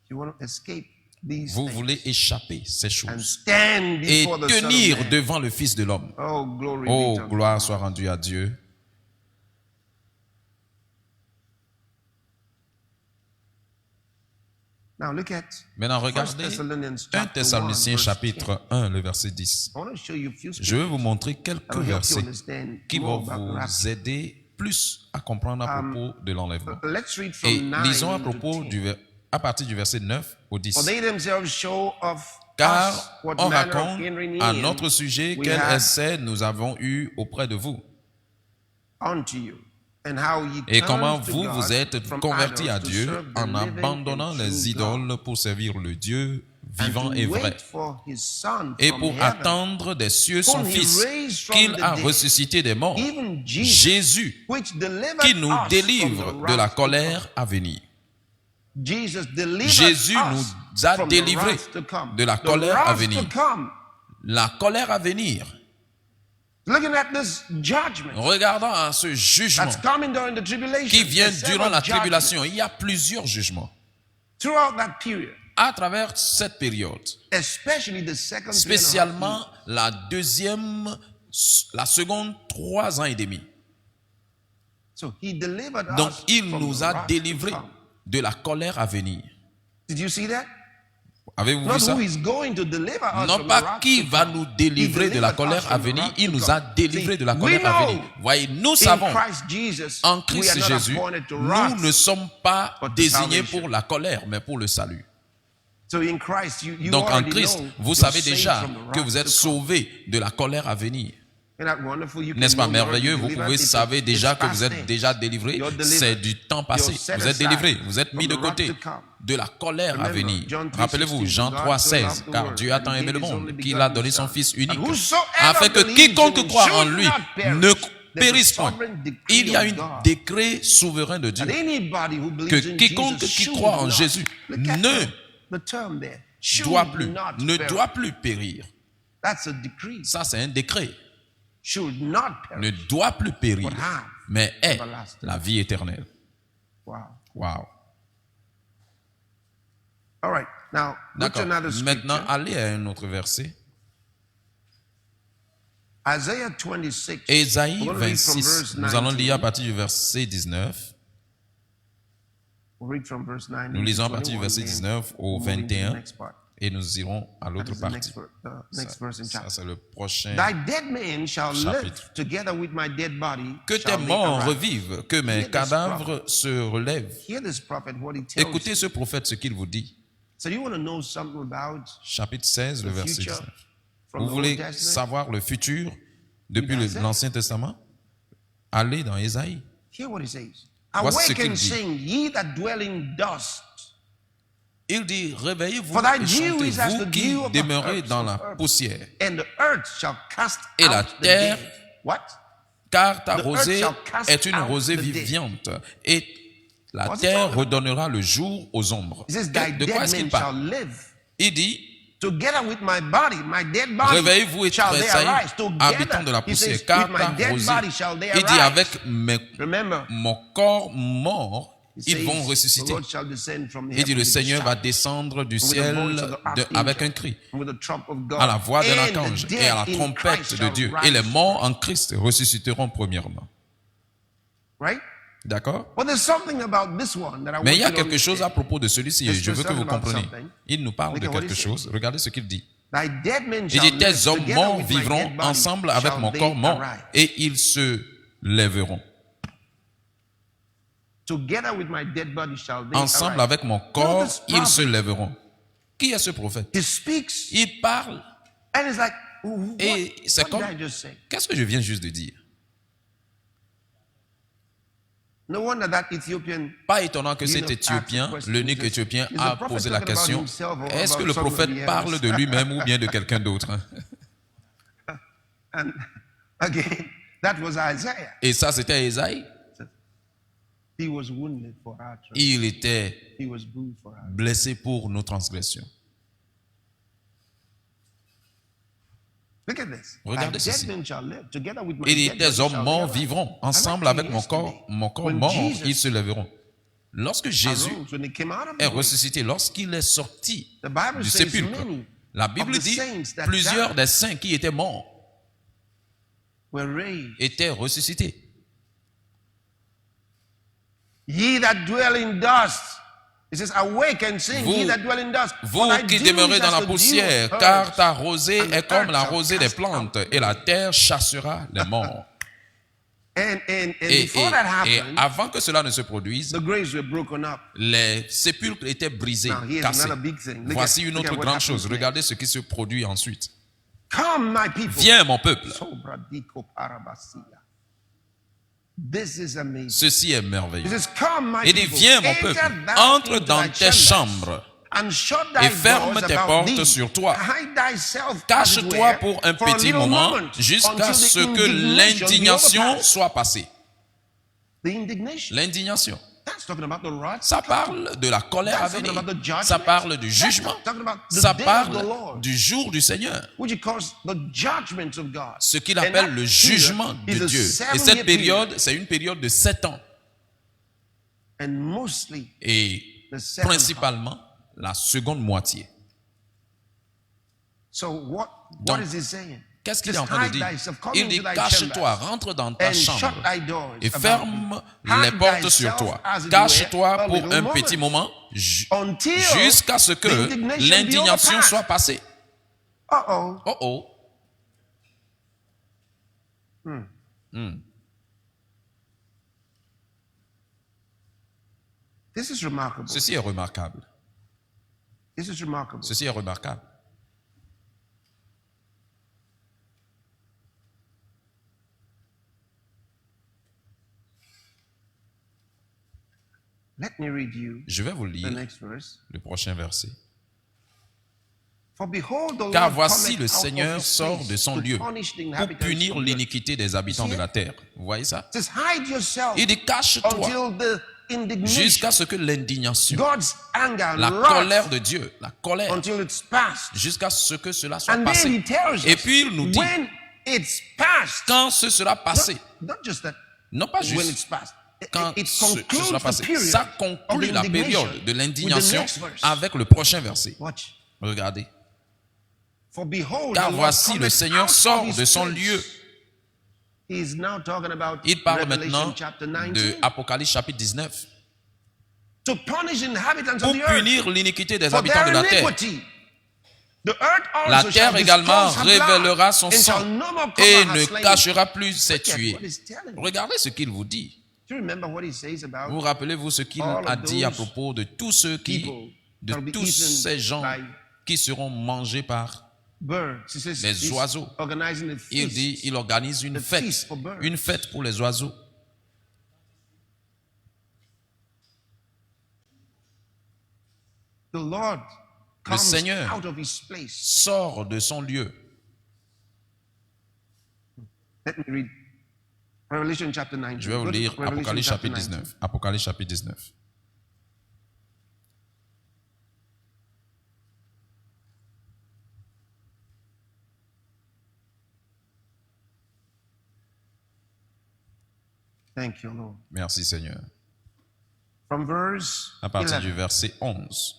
You want to escape these Vous things voulez échapper ces and choses stand et before the Son of tenir Man. devant le Fils de l'homme. Oh, glory Oh, be to God. gloire soit rendue à Dieu. Now look at Maintenant, 1 regardez Thessalonians 1 chapter 1, Thessaloniciens verse 10. chapitre 1, le verset 10. I want to show you a few Je vais vous scriptures montrer quelques that will help you versets understand qui more vont about the rapture. vous aider plus à comprendre à propos de l'enlèvement. Let's read Et from 9 lisons à to propos 10. à partir du verset 9 au 10. For they themselves show of us Car what on manner of raconte entering à in notre sujet we quel had essai nous avons eu auprès de vous unto you, and how ye et turned comment to vous God vous êtes from convertis à idols to Dieu serve the en living abandonnant and les true idoles God, pour servir le Dieu and vivant to et wait vrai for his Son et from pour heaven, attendre des cieux son whom he Fils raised from qu'il the a dead, ressuscité des morts, even Jesus, Jésus which delivered qui nous us délivre from the de la wrath to colère à venir. come. Jesus delivered Jésus us nous a from the délivrés wrath to come. de la The colère à wrath venir. to come. La colère à venir. Looking at this judgment Regardant à ce jugement that's coming during the tribulation, qui vient there's durant la several tribulation, judgments il y a plusieurs jugements throughout that period, à travers cette période, especially the second 3.5 spécialement la seconde 3 ans et demi. So he delivered Donc us il from nous the a wrath to délivrés come. de la colère à venir. Did you see that? Avez-vous vu Not ça? who is going to deliver us Non from the pas wrath qui to va come. nous He délivrer de la delivered colère us à from the venir, wrath il to nous a come. délivrés See, de la we colère à know venir. Voyez, nous in savons Christ Jesus, en we Christ are not Jésus, appointed to nous wrath, ne sommes pas but to désignés salvation. pour la colère, mais pour le salut. So in Christ, you Donc en already Christ, know vous you're savez saved déjà from the que wrath vous êtes to come. sauvés de la colère à venir. Isn't that wonderful? You can N'est-ce pas know you're merveilleux? Vous delivered. pouvez It's- savez déjà it's que past vous êtes tense. déjà délivrés. You're delivered. C'est du temps passé. You're set Vous êtes aside délivrés. Vous êtes mis from de the wrath côté to come. de la colère à Remember, venir. John 3:16, Rappelez-vous, Jean God 3, so 16, loved the car world Dieu a that tant he aimé le gave his monde only qu'il a donné begotten son Son. Fils unique, And whosoever afin que believes quiconque in him croit en should lui not perish. ne There's a périsse point. sovereign decree Il y a of un God. décret souverain de Dieu That anybody who believes que in quiconque Jesus qui should croit en not. Jésus Look at ne the term there. Should ne not doit perish. plus périr. That's a decree. Ça, c'est un décret. Should not Ne perish. doit plus périr, But have mais est everlasting. la vie éternelle. Wow. Wow. All right. Now, go to D'accord. another Maintenant, scripture. allez à un autre verset. Isaiah 26. Ésaïe We're gonna read from 26. verse Nous allons 19. lire à partir du verset 19. We'll read from verse 9 Nous to lisons à partir du 21, verset then 19 au we'll move into the 21 next part. et nous irons à That l'autre is the partie. next verse in Ça, chapter. c'est le prochain. Thy dead man shall live chapitre. together with my dead body. Que tes shall they morts arise. revivent, que mes Hear this cadavres se relèvent. Hear this prophet, what he tells Écoutez you. ce prophète, ce qu'il vous dit. So you want to know something about Chapitre 16, le the verset future 19. from Vous the voulez Old Testament? savoir le futur depuis Isaiah. l'Ancien Testament? Allez dans Ésaïe. Hear what he says. Voici ce qu'il Awaken, dit. sing, ye that dwell in dust. Il dit, réveillez-vous For thy et dew is as chantez, the vous qui dew of the demeurez earth, dans la of earth. poussière. And the earth shall cast Et la out the terre, dead. What? car ta The earth rosée shall cast est une out rosée the dead. viviente, et la What's it terre talking about? redonnera le jour aux ombres. He says, thy De quoi dead est-ce qu'il men shall parle? live. Il dit, Together with my body, my dead body, réveillez-vous et shall they tressaillez, arise. habitants de la Together, he says, poussière, car with ta my dead rosée, body shall they il dit, arise. avec Remember, mon corps mort, he ils says, vont the ressusciter. Lord shall descend from Il dit, heaven le with a Seigneur va shout, descendre du with the ciel voice of the archangel, avec un cri, with the trump of God, à la voix d'un and the archange dead et à la in trompette Christ de shall Dieu. rise. Et les morts en Christ ressusciteront premièrement. Right? D'accord? But there's something about this one that I Mais il y a want you to quelque chose à understand. propos de celui-ci, et je veux que vous compreniez. Il nous parle de quelque chose. Regardez ce qu'il dit. Thy dead men Il shall dit, live, tes hommes together morts with my vivront dead body ensemble avec shall mon they corps mort, arise. et ils se lèveront. Together with my dead body shall they Ensemble arise. avec mon corps, this ils se prophet, lèveront. Qui est ce prophète? he speaks, Il parle, and it's like, what, et c'est what comme, did I just say? qu'est-ce que je viens juste de dire? No wonder that Ethiopian, Pas étonnant que cet asked the Éthiopien, question. l'eunuque éthiopien, Is the a prophet posé la talking about question, himself or est-ce que about le somebody prophète else? parle de lui-même ou bien de quelqu'un d'autre? And again, that was Isaiah. Et ça, c'était Ésaïe. He was wounded for our transgressions. Il était He was bruised for our. blessé pour nos transgressions. Look at this. Regardez Thy dead ceci. men shall live, together with my Il dit, dead tes body hommes shall morts they arise. vivront ensemble I avec like mon it corps yesterday. When mort, Jesus ils se lèveront. Lorsque Jésus arose, when he came out of the est grave, ressuscité, lorsqu'il est sorti the Bible du says sépulcre, many la Bible of the dit, saints that plusieurs died des saints qui étaient morts were raised. étaient ressuscités. Ye that dwell in dust. It says, awake and sing, Vous- ye that dwell in dust. Vous For thy qui dew demeurez is dans as la the dew poussière, of car earth, ta rosée and the est comme earth la shall rosée des cast plantes, out. et la terre chassera les morts. And Et, before that et happened, avant que cela ne se produise, the graves were broken up. les sépulcres étaient brisés, Now, here's cassés. another big thing. Look Voici at- une look at autre what grande happens chose. next. Regardez ce qui se produit ensuite. Come, my people. Viens, mon peuple. Sobradiko parabasia. This is amazing. Ceci est It merveilleux. says, come, my Il dit, people. viens, mon Enter peuple. thou Entre into dans thy tes chambres and shut thy et ferme doors tes about portes thee. sur toi. Hide thyself, as it Cache-toi were, pour un for a petit little moment moment, jusqu'à until ce the que indignation be l'indignation overpassed. soit passée. The indignation. L'indignation. That's talking about the wrath. Ça parle de la colère à That's talking venir. about the judgment. Ça parle du That's jugement. talking about the Ça day of the parle Lord, du jour du Seigneur. which he calls the judgment of God. Ce qu'il And appelle that le period jugement is de a Dieu. Et 7-year cette period. période, c'est une période de 7 ans. And mostly Et the second principalement la seconde moitié. So what Donc, is he saying? Qu'est-ce qu'il est Just en train de hide dire? thyself, come Il dit, into thy cache-toi, chambers, rentre dans ta and shut chambre thy doors et about ferme thee. les Hide portes sur thyself, toi. as it Cache-toi were, a pour little un moment, petit moment until jusqu'à ce que the indignation be l'indignation overpassed. soit passée. Uh-oh. Oh oh. This is remarkable. Ceci est remarquable. This is remarkable. Ceci est remarquable. Let me read you Je vais vous the lire next verse. le prochain verset. For behold, the Car Lord voici cometh le out of Seigneur his sort place de son to lieu punish the pour inhabitants punir of the earth. l'iniquité des habitants de la terre. Vous voyez ça? It says, hide yourself Il dit, cache-toi until the indignation, jusqu'à ce que l'indignation, God's anger, la wrath, colère de Dieu, la colère, until it's passed. jusqu'à ce que cela soit And then passé. he tells Et us, puis il nous dit, when it's passed, quand ce sera passé, not just that, non pas when it's juste passed, quand it ce concludes sera the passé, period ça of conclut the la période indignation de with the l'indignation next verse. avec le prochain verset. Watch. Regardez. For behold, Car the Lord voici le cometh Seigneur out of sort his de son place. lieu. He is now talking about Il parle Revelation maintenant chapter de 19. Apocalypse chapitre 19. To punish inhabitants Pour of the earth punir l'iniquité des for habitants their de la terre. iniquity. The earth also La shall terre également disclose her blood, révélera son and sang shall no more et cover her ne slain. cachera plus ses Look at tués. what he's telling you. Regardez ce qu'il vous dit. Do you remember what he says about Vous rappelez-vous ce qu'il all of a dit à those propos de tous ceux qui, people de shall be tous eaten ces gens by qui seront mangés par birds? He says les he's oiseaux. organizing a Il feast. dit, il organise The feast for birds. une fête pour les oiseaux. The Lord Le comes Seigneur out of his place. sort de son lieu. Let me read Revelation chapter 19. Je vais vous Go to lire Revelation Apocalypse chapter chapitre 19. 19. Apocalypse chapitre 19. Thank you, Lord. Merci Seigneur. From verse À partir 11. du verset 11.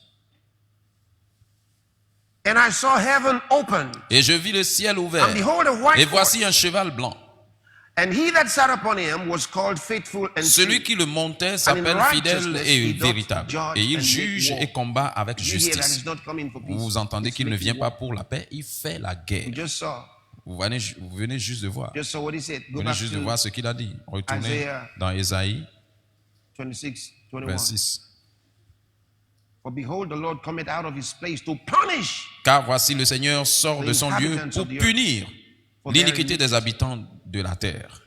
And I saw heaven open, Et je vis le ciel ouvert. and behold a white Et horse, voici un cheval blanc. and he that sat upon him was called Faithful and Celui True. qui le montait And in s'appelle fidèle righteousness et he doth véritable. judge Et il and juge make war. et combat avec You hear that justice. he's not coming for peace. Vous entendez He's qu'il ne making vient pas war. pour la paix, il fait la We guerre. just saw. Vous venez juste de voir. Just saw what he said. Vous Go venez back juste de to voir ce qu'il a dit. Retournez Isaiah dans Ésaïe 26, 21. 26. For behold, the Lord cometh out of his place to punish. Car voici le Seigneur sort de son lieu pour punir l'iniquité des habitants de la terre.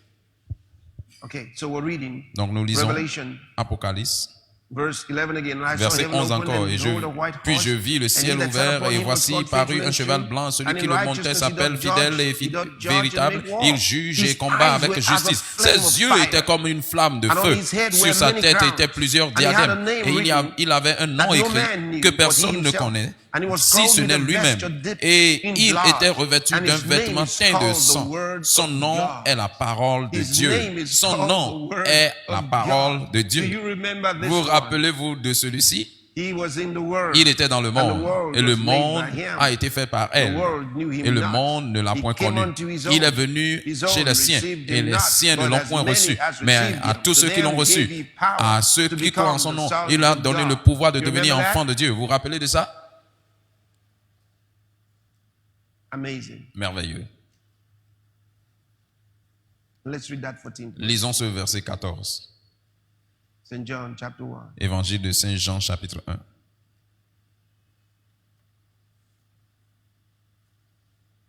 Okay, so we're reading Donc nous lisons Revelation, Apocalypse, verse 11 again. And I saw verset heaven 11 open, encore. and Et behold, a white puis horse, je vis le and he ciel that sat ouvert, upon et him was voici called parut Faithful un and cheval True. blanc. Celui And qui in le montait righteousness he s'appelle doth fidèle judge, et he doth judge and véritable. make war. Il juge His et combat eyes avec were as a justice. flame of Ses yeux fire. étaient comme une flamme de And on feu. his head Sur were sa many tête crowns. étaient plusieurs And he had a diadèmes. name Et written il avait un nom that no écrit man knew que but he personne ne himself. connaît, And he was si called ce with n'est a lui-même. vesture dipped Et in il blood. était revêtu And d'un his vêtement name is teint de called the sang. Word Son of nom God. est la parole de His Dieu. name is Son called nom the Word est la of parole God. de Do Dieu. you remember this Vous one? rappelez-vous de celui-ci? He was in the world. Il était dans le And the monde, world et le was made monde by him. a été fait par The elle, world knew him et le not. monde ne l'a He point came connu. unto his Il est own. venu His chez own les siens, received et him les not. siens ne But l'ont as point many reçu. as Mais received à him, tous to ceux qui them l'ont gave reçu, he power à ceux to qui croient en become son the nom, sons il a of donné God. le pouvoir de You devenir remember enfant that? de Dieu. Vous vous rappelez de ça? Amazing. Merveilleux. Let's read that 14. Lisons ce verset 14. St. John chapter 1. Évangile de Saint Jean, chapitre 1.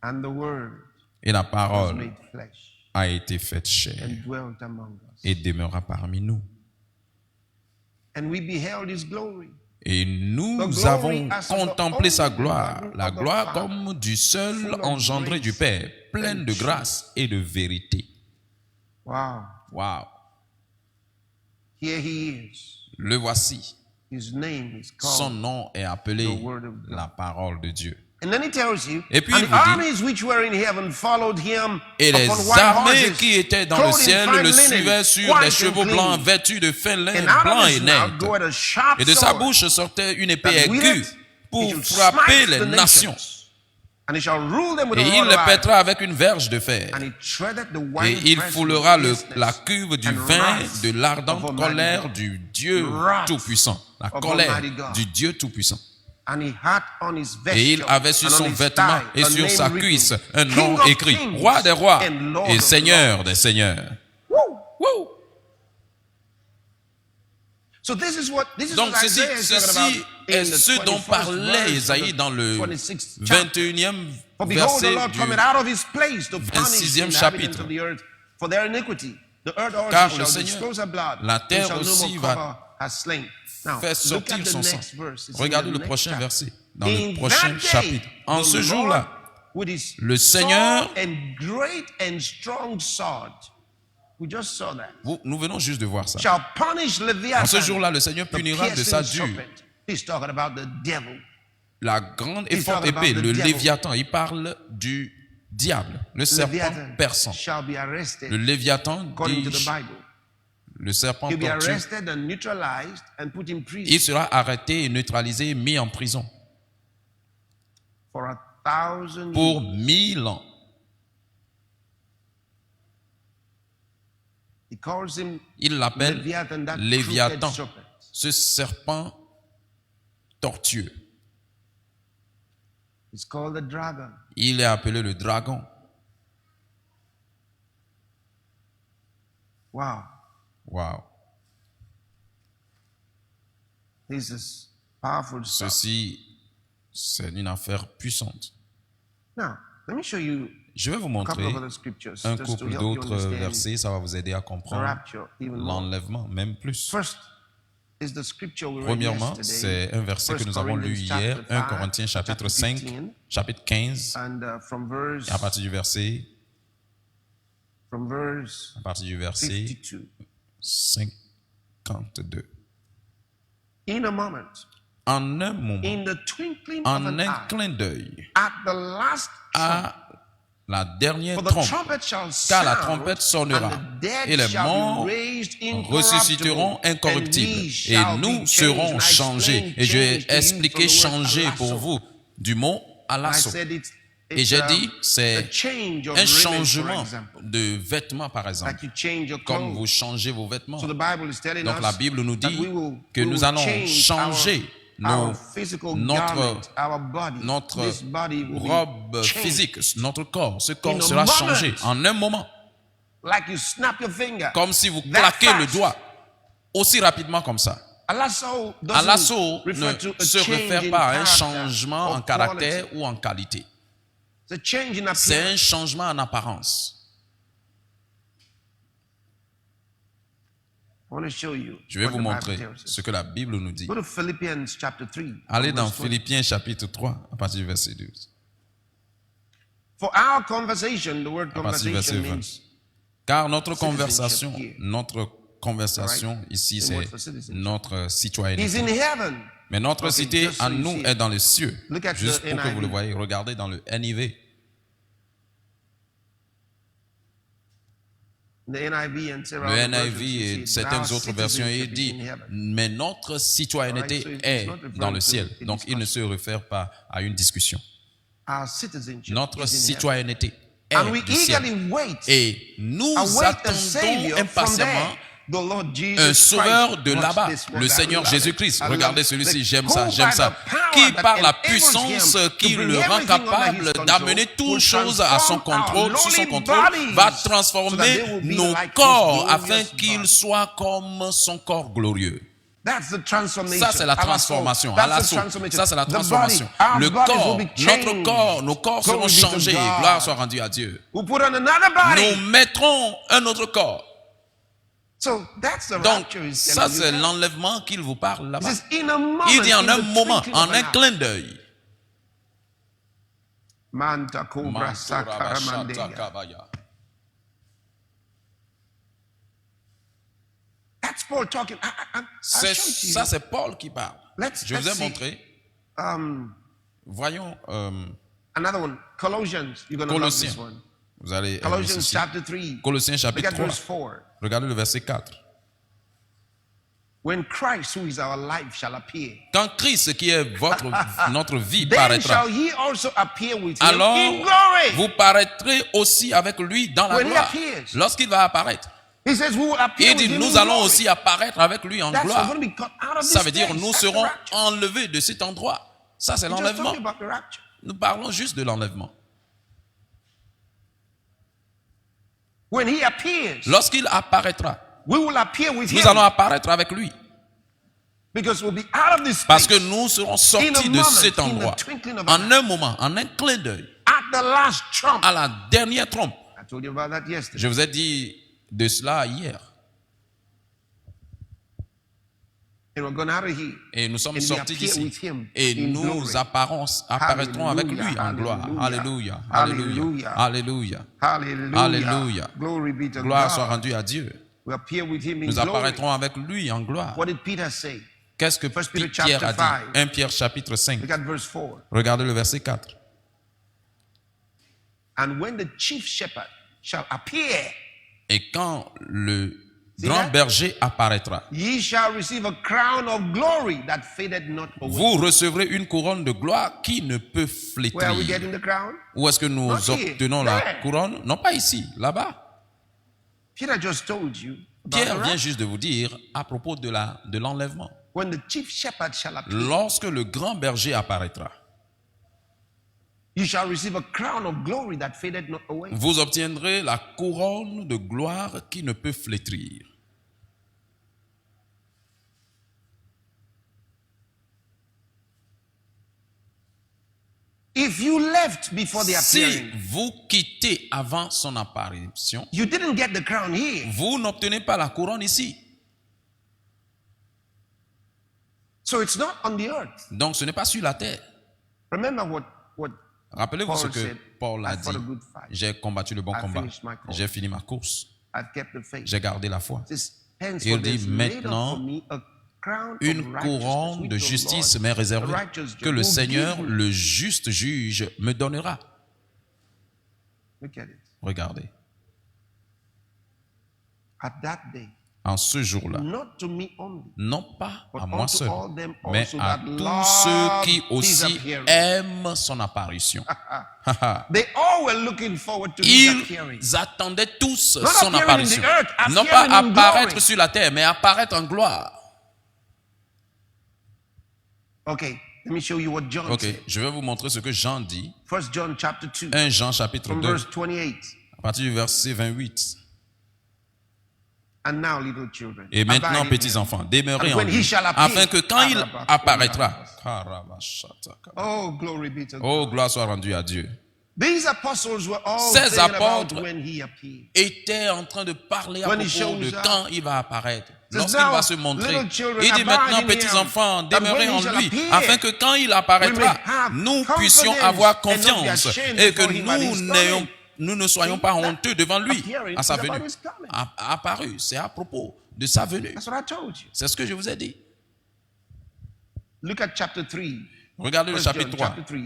And the word Et la was parole made flesh a été faite chair and dwelt among us. et demeura parmi nous. And we beheld his glory. Et nous avons contemplé sa gloire, la gloire comme du seul engendré du Père, pleine de grâce et de vérité. Wow. Wow. Here he is. Le voici. His name is Son called. nom est appelé The word of God. la parole de Dieu. And then he tells you, Et puis and il the vous dit, armies which were in heaven followed him Et les upon white armées horses, qui étaient dans le clothed in ciel fine le linen, suivaient sur white des and chevaux clean. blancs vêtus de fin lin And out blanc of et his net. mouth goeth a sharp Et de sa sword, bouche sortait une épée that with aiguë it pour he shall frapper smite les the nations. And he shall rule them with Et a il rod les of iron. pètera avec une verge de fer. And he treadeth the Et wine il press foulera with fierceness la cuve du and vin wrath de l'ardente of Almighty colère God. du Dieu Wrath Tout-Puissant. La of colère Almighty God. du Dieu Tout-Puissant. And he had on his Et il vesture avait sur and on son his vêtement thigh et a sur name sa written, cuisse un King nom of écrit, Kings Roi des rois and Lord et of Seigneur Lords. des seigneurs. Woo! Wouh! So this is what Donc Isaiah is talking ceci about est in the ce dont 21st parlait verse of Esaïe the dans le 26th chapter. 21e For behold, the verset Lord du cometh out of his place to punish the 26e inhabitants chapitre. of the earth for their iniquity. The earth also Car le shall Seigneur, disclose her blood, la and terre shall no aussi more va cover her slain. Now, fait look at sortir the son sang. next verse. It's in Regardez the le next prochain chapter. verset, dans In le prochain that day, chapitre. En the ce Lord, jour-là, with his le Seigneur, sword and great and strong sword, we just saw that, nous venons juste de voir ça. shall punish En Leviathan, ce jour-là, le Seigneur the punira de sa piercing dure serpent. He's talking about the devil. la grande et He's forte talking épée, about the le devil. Léviathan. Il parle du diable, le serpent Leviathan perçant. shall be arrested, Le Léviathan, according to the dis-je, Bible. le serpent He'll be tortue, arrested and neutralized and put in prison il sera arrêté et neutralisé et mis en prison for 1,000 pour years. 1000 ans. He calls him Il l'appelle Leviathan, that Léviathan, crooked serpent. ce serpent tortueux. It's called the dragon. Il est appelé le dragon. Wow. Wow. This is powerful stuff. Ceci, c'est une affaire puissante. Now, let me show you Je vais vous a couple montrer of other scriptures un just to couple help you d'autres understand versets, ça va vous aider à the comprendre rapture even more. l'enlèvement, même plus. First is the scripture we read Premièrement, yesterday, c'est un verset que nous avons lu hier, 1 Corinthiens chapitre 5, chapitre 15, and from verse, et à partir du verset, from verse à partir du verset 52. 52. In a moment, En un moment, in the twinkling of en an un eye, clin d'œil, at the last à la dernière for the trompe, trumpet shall car la sound, trompette sonnera, and the dead et les shall morts be raised ressusciteront incorruptible, and incorruptibles, we et shall nous be serons changed. And I changés. explained Et je vais change to you expliquer from the word changer alasso. pour vous du mot I alasso. said Et j'ai dit, a c'est change of un raiment, for changement example. de vêtements, par exemple. Like you change your Comme clothes. vous changez vos vêtements. So the Bible is telling Donc us la Bible nous that dit we will, que we nous will allons change changer our physical garment, our body. notre This body will robe be changed. physique, notre corps. Ce In corps a sera moment. changé en un moment. Like you snap your finger. Comme si vous That claquez le fast. doigt aussi rapidement comme ça. Alasso doesn't Alasso refer to ne a se change réfère in pas à un character changement or en caractère quality. ou en qualité. It's a change in C'est appearance. un changement en apparence. I want to show you Je vais what vous the Bible montrer tells us. ce que la Bible nous dit. Go to Philippians chapter 3. Allez from dans verse 20. Philippiens chapitre 3 à partir du verset 12. For our conversation, the word À partir du verset conversation 20. means Car notre Citizenship conversation here. ici, The c'est word for citizenship. notre he's citoyenneté. in heaven. Mais notre Okay, cité just so à you nous see it. est dans les cieux. Look at Juste the pour que vous le NIV. voyez, regardez dans le NIV. The NIV and several Le other NIV versions, you et see it. certaines Our autres versions, il citizenship is dit, in heaven. mais notre citoyenneté Alright, so it's est not referring dans le to ciel. a Donc il ne se réfère pas à une discussion. Our citizenship Notre is in heaven. citoyenneté And est we du ciel. eagerly wait, Et nous await a attendons Savior from impatiemment there. The Lord Jesus un sauveur Christ. de Watch là-bas, this one. le I Seigneur love it. Jésus-Christ. I love Regardez it. celui-ci, The j'aime who ça, by j'aime ça. the power Qui that par la enables puissance him qui to bring le rend everything under capable his control d'amener will toutes choses à son transform contrôle, our sous son lowly contrôle, bodies va so that transformer they will be nos like his corps afin glorious qu'ils body. soient comme son corps glorieux. That's the transformation. Ça, c'est la Alasso. transformation. That's the Alasso. transformation. Ça, c'est la The transformation. body, our Le bodies corps, will be changed. notre corps, nos corps seront Glory be to changés. God. Gloire soit rendue à Dieu. We'll put on another body. Nous mettrons un autre corps. So that's the Donc, rapture he's ça, telling you c'est there. l'enlèvement qu'il vous parle He là-bas. says, in a moment, Il dit en in un the moment, twinkling en of un an eye. clin d'œil. Manta cobra sakaramandega. Mantorabashatakabaya. That's Paul talking. I'll C'est show it to you. ça, c'est Paul qui parle. Let's Je vous ai see. montré. Voyons, Another one. Colossians. You're going to love this Colossiens. one. Vous allez aimer Colossians ceci. chapter 3. Colossiens Look chapitre at 3. verse 4. Regardez le verset 4. When Christ, who is our life, shall appear, Quand Christ, qui est notre vie, then paraîtra, shall ye also appear with him alors in glory. vous paraîtrez aussi avec lui dans la When he gloire. appears. Lorsqu'il va apparaître. He says, we will appear Il with dit, him nous in allons glory. aussi apparaître avec lui en That's gloire. going to be cut out of Ça this veut dire, place. nous That's the serons rapture. enlevés de cet endroit. Ça, c'est We're just l'enlèvement. talking about the rapture. Nous parlons juste de l'enlèvement. When he appears, Lorsqu'il apparaîtra, we will appear with nous him allons apparaître avec lui. because we'll be out of this Parce place que nous serons in a sortis de moment, cet in the endroit. twinkling of an En eye, un moment, en un clin d'œil, at the last trump. à la dernière trompe. I told you about that yesterday. Je vous ai dit de cela hier. And we're going out of here. Et nous sommes And we sortis appear d'ici. with him Et in nous glory. apparaîtrons avec lui en gloire. Alléluia. Alléluia. Alléluia. Hallelujah. Alléluia. Glory be to Gloire soit God. rendue à Dieu. We appear with him in Nous glory. apparaîtrons avec lui en gloire. What did Peter say? Qu'est-ce que First Peter Pierre a chapter dit? 5. 1 Pierre chapitre 5. Look at verse 4. Regardez le verset 4. And when the chief shepherd shall appear, Et quand le See grand that? berger apparaîtra, ye shall receive a crown of glory that fadeth not away. vous recevrez une couronne de gloire qui ne peut Where are we flétrir. getting the crown? Où est-ce que nous Not here. obtenons la There. couronne? Non, pas ici, là-bas. Peter just told you about Pierre the vient rapture. juste de vous dire à propos de l'enlèvement. When the chief shepherd shall appear, Lorsque le grand berger apparaîtra, you shall receive a crown of glory that fadeth not away. vous obtiendrez la couronne de gloire qui ne peut flétrir. If you left before the Si appearing, vous quittez avant son apparition, you didn't get the crown here. vous n'obtenez pas la couronne ici. So it's not on the earth. Donc ce n'est pas sur la terre. Remember what Rappelez-vous ce Paul que said, Paul a "I fought dit. a good fight. J'ai combattu le bon I combat. finished my course. J'ai fini ma course. I've kept the faith." J'ai gardé la foi. It says, "Henceforth Il dit there's laid up maintenant, for me a crown of une righteousness, couronne which de the justice Lord, m'est the réservée, righteous que judge, le will Seigneur, give me." le juste juge, me donnera. Look at it. Regardez, At that day, en ce jour-là, not to me only, non pas but à moi unto seul, all them mais also à that tous love ceux qui his aussi appearing. aiment son apparition. They all were looking forward to his appearing. Ils attendaient tous Not son appearing in apparition. the earth, Non pas appearing in apparaître glory. sur la terre, mais apparaître en gloire. Okay, let me show you what John Ok, said. je vais vous montrer ce que Jean dit. 1 John chapter 2, 1 Jean chapitre from 2, verse 28. à partir du verset 28. And now, little children, Et maintenant, abide in petits him. enfants, demeurez And en when he lui, shall appear, afin que quand il apparaîtra, Oh, glory be to God. oh, gloire soit rendue à Dieu, These apostles were all Ces thinking about apôtres when he appeared. était en train de parler à When he propos de shows up. quand il va apparaître, Says, lorsqu'il now, va se montrer. little children, Il dit abide maintenant, in petits him, enfants, that demeurez when he en shall lui, appear, afin que quand il we apparaîtra, may have nous puissions confidence avoir and not be confiance ashamed et que before him at his coming. nous ne soyons See, pas that honteux devant lui appearing à sa is about venue. his coming. Apparu, c'est à propos de sa venue. That's what I told you. C'est ce que je vous ai dit. Look at chapter 3. Regardez le 1 chapitre John 3. chapter 3.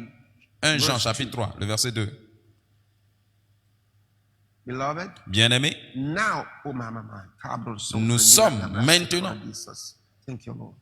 1 Jean verse chapitre 3, le verset 2. Beloved, Bien-aimés, now, oh my. nous sommes maintenant. Thank you, Lord.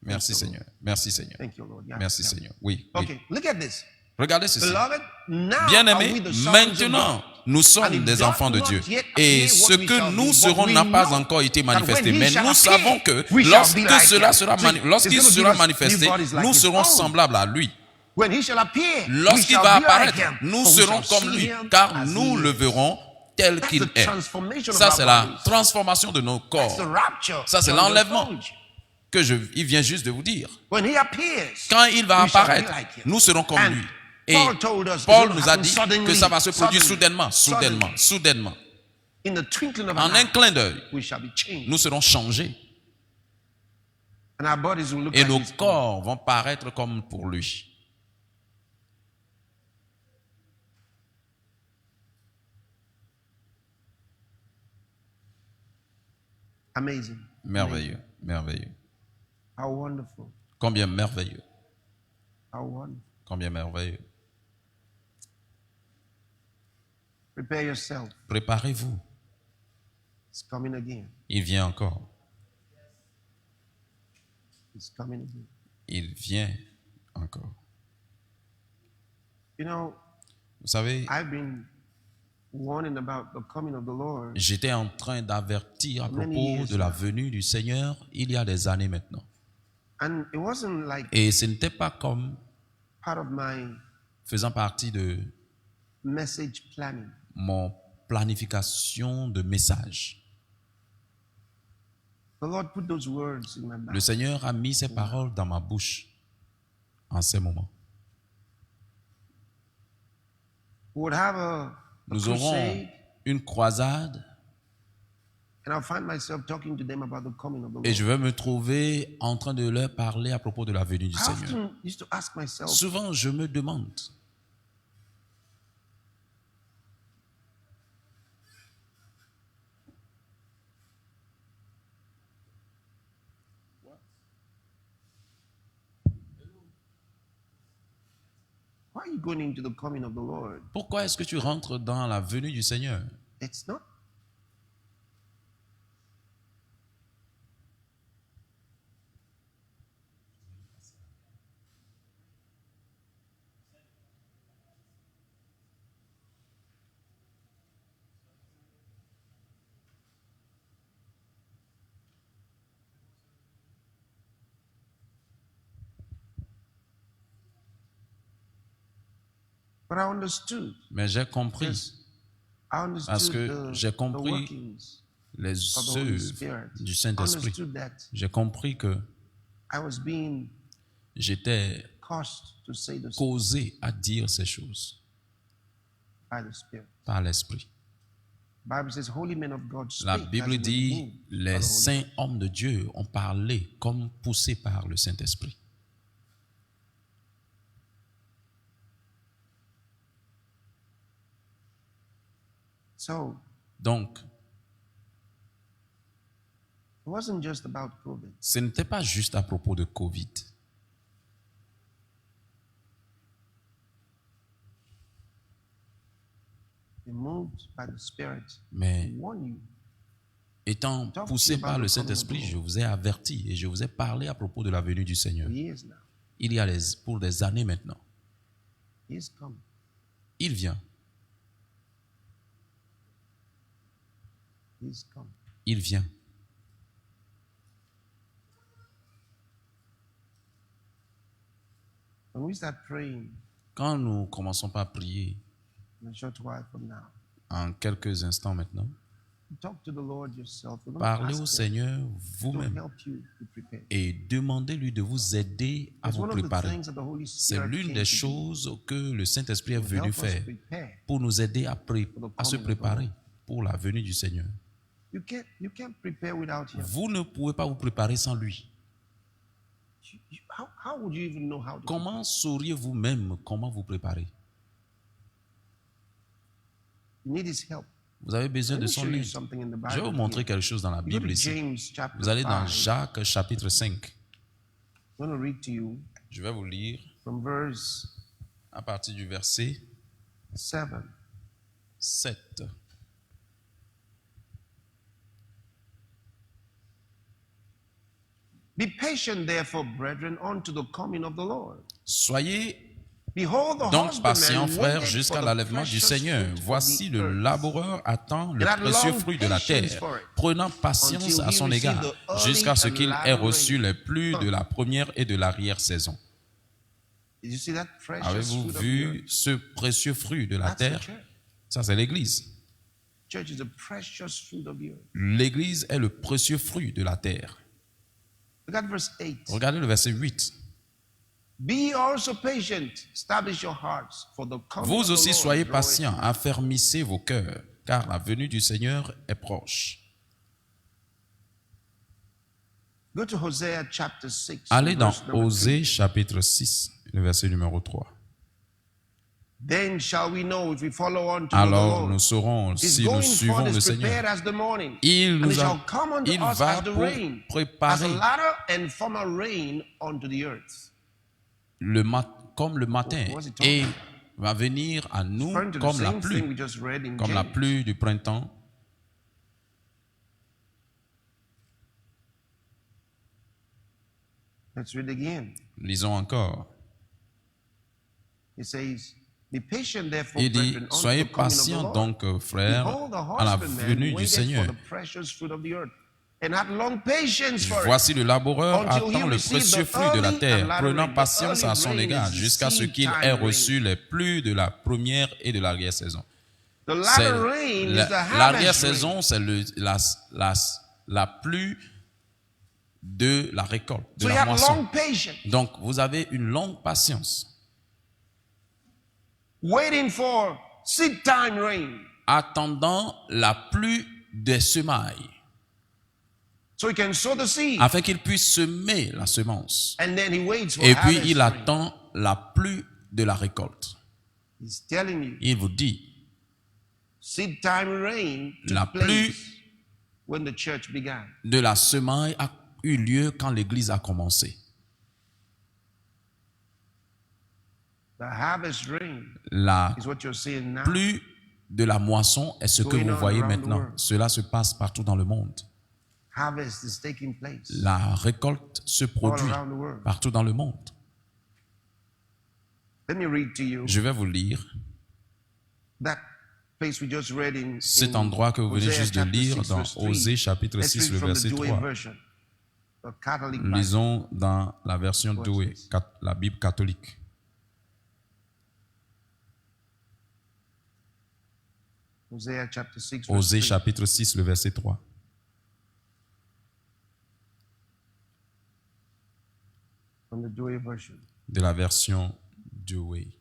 Merci Seigneur. Merci Seigneur. Thank you, Lord. Yeah, Merci yeah. Seigneur. Oui. Okay, look at this. Regardez ceci. Beloved, now are we Bien-aimés, the sons of maintenant, God. nous And sommes it des doth enfants de not Dieu. yet Et appear ce what we que shall nous be, serons but n'a we pas know encore été that when manifesté. he Mais shall nous appear, savons que we shall be lorsque like cela him. sera, See, lorsqu'il it's gonna sera give us manifesté, new bodies like nous his serons own. semblables à lui. When he shall appear, we Lorsqu'il shall va be like apparaître, him, nous for we serons shall comme see lui, him car as nous he le is. verrons tel That's qu'il the est. transformation Ça, of c'est our la bodies. transformation de nos That's corps. the rapture. Ça, c'est John l'enlèvement told you. que il vient juste de vous dire. When he appears, Quand il va we shall be apparaître, like him. nous serons comme And lui. Et Paul told us it's Paul gonna nous a happen dit suddenly, que ça va se produire suddenly, soudainement. in the twinkling of En an un eye, clin d'œil, we shall be changed. nous serons changés. And our bodies will look Et like nos his own. corps vont paraître comme pour lui. Amazing. Merveilleux, merveilleux. How wonderful. Combien merveilleux, How wonderful. combien merveilleux. Prepare yourself. Préparez-vous, It's coming again. il vient encore. It's coming again. Il vient encore. You know, Vous savez, I've been warning about the coming of the Lord. j'étais en train d'avertir à Many propos years de la now. venue du Seigneur il y a des années maintenant. And it wasn't like Et ce n'était pas comme part of my faisant partie de message planning. mon planification de messages. The Lord put those words in my mouth. Le Seigneur a mis ces paroles dans ma bouche en ces moments. We would have a Nous aurons crusade, une croisade and I'll find myself talking to them about the coming of the et Lord. je vais me trouver en train de leur parler à propos de la venue du I Seigneur. often used to ask myself, Souvent, je me demande, why are you going into the coming of the Lord? pourquoi est-ce que tu rentres dans la venue du Seigneur? It's not. But I understood. Mais j'ai compris Yes. I understood Parce que j'ai the compris workings les of the Holy œuvres Spirit. du I Saint-Esprit. understood that J'ai compris que I was being j'étais caused to say this causé à dire ces choses by the Spirit. par l'Esprit. Bible says, holy men of God La spake as Bible they were dit, moved by the les Holy saints Ghost. hommes de Dieu ont parlé comme poussés par le Saint-Esprit. So, Donc, it wasn't just about COVID. ce n'était pas juste à propos de Covid. They moved by the Spirit Mais to warn you. étant poussé par le Saint-Esprit, je vous ai averti et je vous ai parlé à propos de la venue du Seigneur. For years now. Il y a pour des années maintenant. He's coming. Il vient. He's coming. Il vient. When we start praying Quand nous commençons par prier, in a short while from now, en quelques instants maintenant, talk to the Lord yourself. We're going to parlez ask au Him Seigneur to vous-même help you to prepare. et demandez-lui de vous aider à It's vous one of the préparer. things that the Holy C'est Spirit l'une came des to do, choses que le Saint-Esprit est to venu help us faire prepare. pour nous aider à se coming of the préparer pour la venue du Seigneur. You can't prepare without Him. Vous ne pouvez pas vous préparer sans lui. How would you even know how to Comment sauriez-vous même comment vous préparer? You need His help. Vous avez besoin Let de me son show you aide. something in the Je vais vous Bible. montrer here. quelque chose dans la You go Bible to ici. James chapter Vous allez dans 5. Jacques chapitre 5. I'm going to read to you Je vais vous lire from verse à partir du verset 7. 7. Be patient, therefore, brethren, unto the coming of the Lord. Soyez Behold, the donc husbandman patients, frères, waited jusqu'à for the l'enlèvement du precious Seigneur. fruit of Voici the le earth, laboureur attend le and had précieux long fruit de la patience terre, for it, prenant patience until à he son received égard, the early jusqu'à ce and qu'il ait latter reçu rain. les pluies de la première et de l'arrière-saison. Did you see that precious Avez-vous fruit of the earth? vu ce précieux fruit de la That's the terre? church. Ça, c'est l'Église. Church is a precious fruit of the earth. L'Église est le précieux fruit de la terre. Look at verse 8. Regardez le verset 8. Be ye also patient, establish your hearts, for the coming of Vous the aussi Lord soyez draweth patients, nigh. affermissez vos cœurs, car la venue du Seigneur est proche. Go to Hosea chapter 6. Allez dans verse number 2. Osée chapitre 6, le verset numéro 3. Then shall we know if we follow on to the Alors Lord. nous saurons His si nous going suivons forth le is prepared Seigneur. as the morning, Il and it nous shall a, come unto il us va as the pour rain, as a préparer latter and former rain unto the earth. comme le matin What was he talking et about? va venir à nous Referring to the comme la same thing we pluie, just read in comme la James. pluie du printemps. Let's read again. Lisons encore. It says, be patient therefore, Il dit, brethren, unto soyez the coming of the patients Lord. donc, frères, Behold, the à la husbandman venue du waited for Seigneur. the precious fruit of the earth, and had long patience for it. Voici le laboureur Until he attend le received précieux the fruit de la early terre, and latter prenant rain. The patience à early son rain égard, is the jusqu'à ce seed qu'il time ait rain. reçu les pluies de la première et de l'arrière-saison. The C'est latter rain is the harvest l'arrière-saison, rain. c'est la pluie de la récolte, de So he la had moisson. long patience, Donc, vous avez une longue patience, waiting for seed time rain. attendant la pluie des semailles, So he can sow the seed. afin qu'il puisse semer la semence. And then he waits for Et puis, harvest il rain. attend la pluie de la récolte. He's telling you, Il vous dit, seed time rain La took place pluie when the church began. de la semaille a eu lieu quand l'Église a commencé. The harvest rain La is what you're seeing now. pluie de la moisson est ce que Going vous on voyez around the maintenant. world. Cela se passe partout dans le monde. Harvest is taking place La récolte se all produit around the world. partout dans le monde. Let me read to you Je vais vous lire that place we just read in cet endroit que vous venez Hosea juste de chapter lire 6, dans verse 3. Osée chapitre Let's 6, read le from the verset Douay 3. version, the Catholic Bible. Lisons dans la version Douay, la Bible catholique. Hosea chapter 6, verse Osée 3. chapitre 6, le verset 3. From the Douay version. De la version Douay.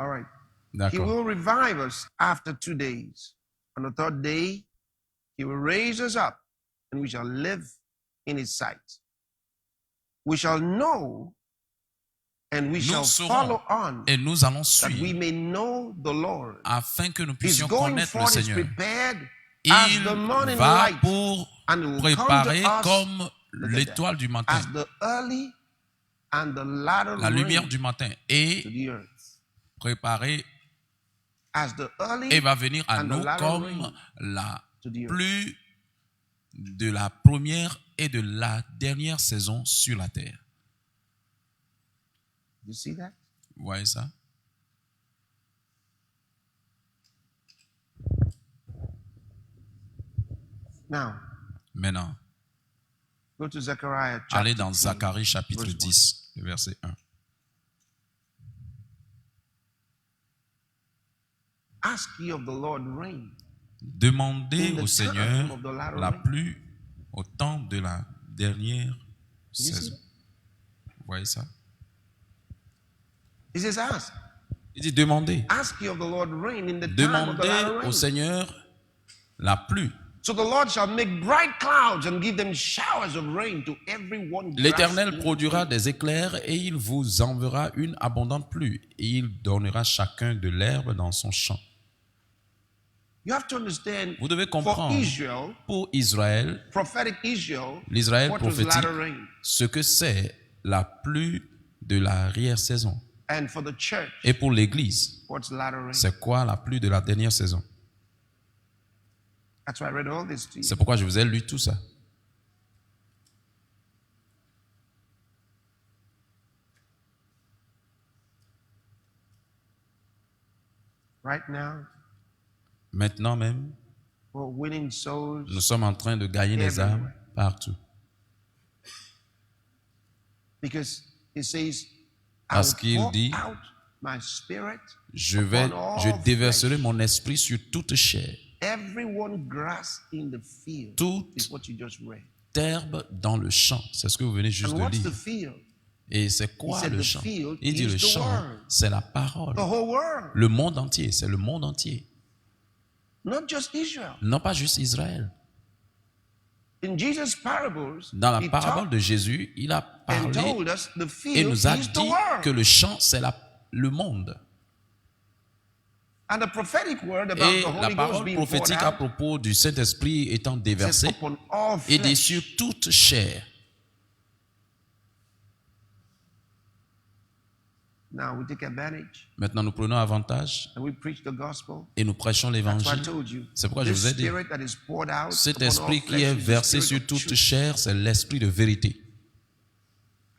All right. He D'accord. will revive us after 2 days. On the third day, he will raise us up, and we shall live in his sight. We shall know, and we Nous shall saurons follow on, et nous allons that we suivre may know the Lord. afin que nous His puissions going connaître le forth is Seigneur. prepared as Il the morning va light, pour and it will préparer come to us, comme l'étoile du matin, as the early and the latter la lumière rain du matin, to et the earth. préparer As the early et va venir à and the nous latter comme rain la to the earth. pluie de la première et de la dernière saison sur la terre. You see that? Vous voyez ça? Now, Maintenant, go to Zechariah allez chapter dans 10. Zacharie chapitre verse 1. 10, le verset 1. Ask ye of the Lord rain. Demandez In the au Seigneur time of the latter la rain. pluie au temps de la dernière You see saison. that? Vous voyez ça? He says, ask. Il dit demandez. Ask ye of the Lord rain in the time of the Demandez latter au rain. Seigneur la pluie. So the Lord shall make bright clouds and give them showers of rain to everyone. L'Éternel produira des éclairs et il vous enverra une abondante pluie et il donnera chacun de l'herbe dans son champ. You have to understand, Vous devez for comprendre, Israel, pour Israël, prophetic Israel, l'Israël what was prophétique, latter rain. ce que c'est la pluie de l'arrière-saison. And for the church, Et pour l'Église, what's latter rain? c'est quoi la pluie de la dernière saison? That's why I read all this to you. C'est pourquoi je vous ai lu tout ça. Right now, Maintenant même, we're winning souls. nous sommes en train de gagner des âmes partout. Because he says, Parce I qu'il will pour dit, out my spirit Je upon all déverserai flesh. mon esprit sur toute chair, Everyone grass in the field toute is what you just read. herbe dans le champ. C'est ce que vous venez juste And de what's the lire. field? Et c'est quoi He said le the champ? field Il dit is le the champ, word. c'est la parole. The whole world. Le monde entier, c'est le monde entier. Not just Israel. Non pas juste Israël. In Jesus' parables, Dans la he parole taught de Jésus, il a and parlé told us the et field nous a is the dit world. que le champ, c'est le monde. And the prophetic word about Et the la Holy Ghost parole being poured prophétique à out propos du Saint-Esprit étant says déversé upon all et dit flesh. sur toute chair. Now we take advantage Maintenant, nous prenons avantage and we preach the gospel. et nous prêchons That's why I l'évangile. told you. C'est pourquoi je This vous ai dit, spirit that is poured out cet upon all esprit qui flesh est is the versé spirit sur of toute truth. chair, c'est l'esprit de vérité.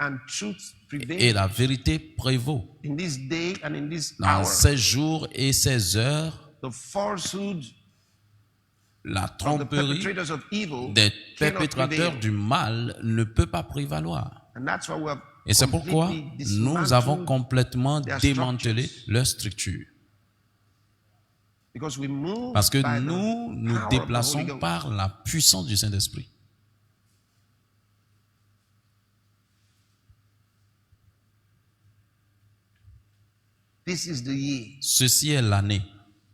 And truth Et prevails la vérité prévaut. in this day and in this Dans hour. ces jours et ces heures, The falsehood la of the tromperie perpetrators of evil des cannot perpétrateurs prevail. du mal ne peut pas prévaloir. And that's why we have Et c'est pourquoi completely nous avons dismantled complètement their démantelé structures. leur structure. because we move Parce que by the nous nous power of the Holy déplaçons Ghost. par la puissance du Saint-Esprit. This is the year Ceci est l'année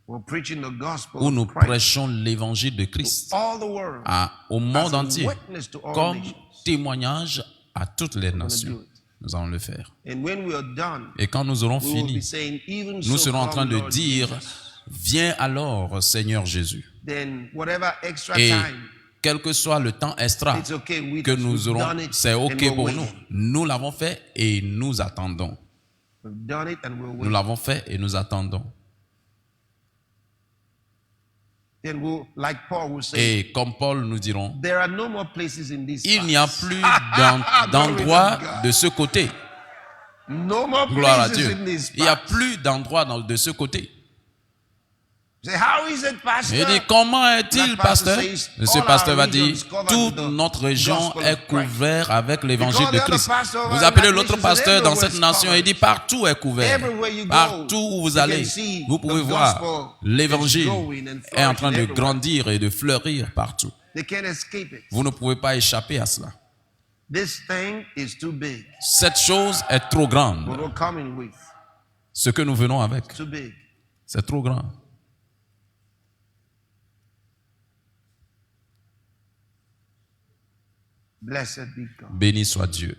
we're preaching the gospel où nous of Christ prêchons l'évangile de Christ to all the world au monde as a entier witness to all comme nations. témoignage à toutes les do nations. it. Nous allons le faire. And when we are done, Et quand nous aurons we will be fini, saying, even nous so serons en train come, de Lord dire, Jesus. viens alors Seigneur Jésus. Then whatever extra Et time, quel que soit le temps extra it's okay with que us. nous We've aurons, done it c'est and OK we're pour waiting. nous. Nous l'avons fait et nous attendons. We've done it and we're Nous waiting. l'avons fait et nous attendons. Then we'll, like Paul will say, Et comme Paul nous dirons, there are no more places in this il n'y a past. plus Glory d'endroit to God. de ce côté. No more Gloire à places Dieu. in this Il n'y a past. plus d'endroit de ce côté. Say, how is it, Pastor? Il dit, comment est-il, That pastor pasteur? says, Ce all pasteur our va dire, regions covered toute with the notre région gospel est of Christ. couverte avec l'évangile You de call the Christ. other pastor over Vous in appelez that l'autre nation, pasteur dans everywhere cette is nation et covered. dit, partout est couvert. Everywhere you go, Partout où vous you allez, can see vous pouvez the voir gospel l'évangile is growing and est en train de flourishing grandir et de fleurir partout. They can't escape it. Vous ne pouvez pas échapper à cela. This thing is too big. Cette chose est trop What grande. we're coming with. ce que nous venons avec. Too big. C'est trop grand. Blessed be God. Béni soit Dieu.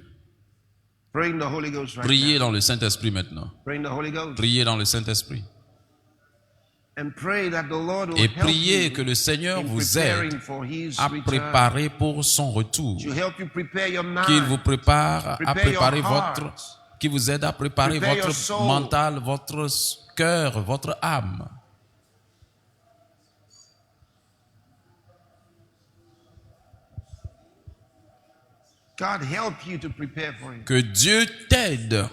Pray in the Holy Ghost right Priez now. dans le Saint-Esprit maintenant. Pray in the Holy Ghost. Priez dans le Saint-Esprit. And pray that the Lord will Et help priez you que le Seigneur in vous aide preparing for His à return. préparer pour son retour. To help you prepare your mind. Qu'il vous prépare à Prepare préparer your votre, heart. qui vous aide à préparer Prepare your votre soul. mental, votre cœur, votre âme. God help you to prepare for Him. Que Dieu t'aide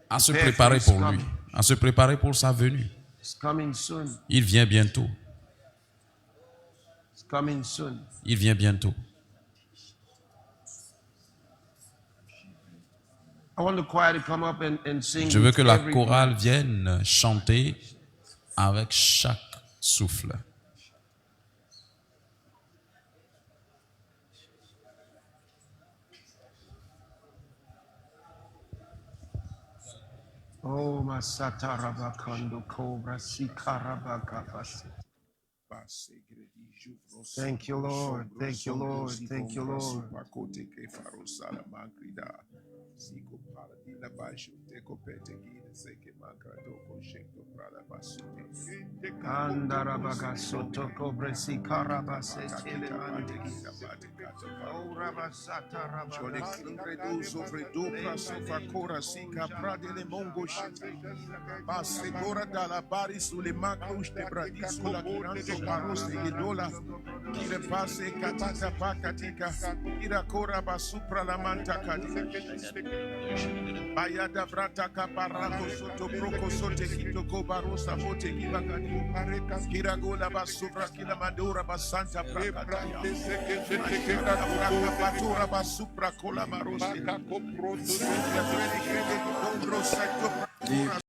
à se préparer pour lui, à se préparer pour sa venue. It's coming soon. Il vient bientôt. It's coming soon. Il vient bientôt. I want the choir to come up and sing. Je veux with que la every chorale breath. vienne chanter avec chaque souffle. Oh, Masata Rabakando Cobra Sikarabakapasi. Thank you, Lord. Thank you, Lord. Thank you, Lord. Andarabaga Soto Cobra Sikarabase Telemande. Oh, Rabasata Bayada brata kaparako soto proko sote kito kobarosa bote kibakadi kira gola basubra kila madura basanta prakataya kira braka patura basupra kola marosi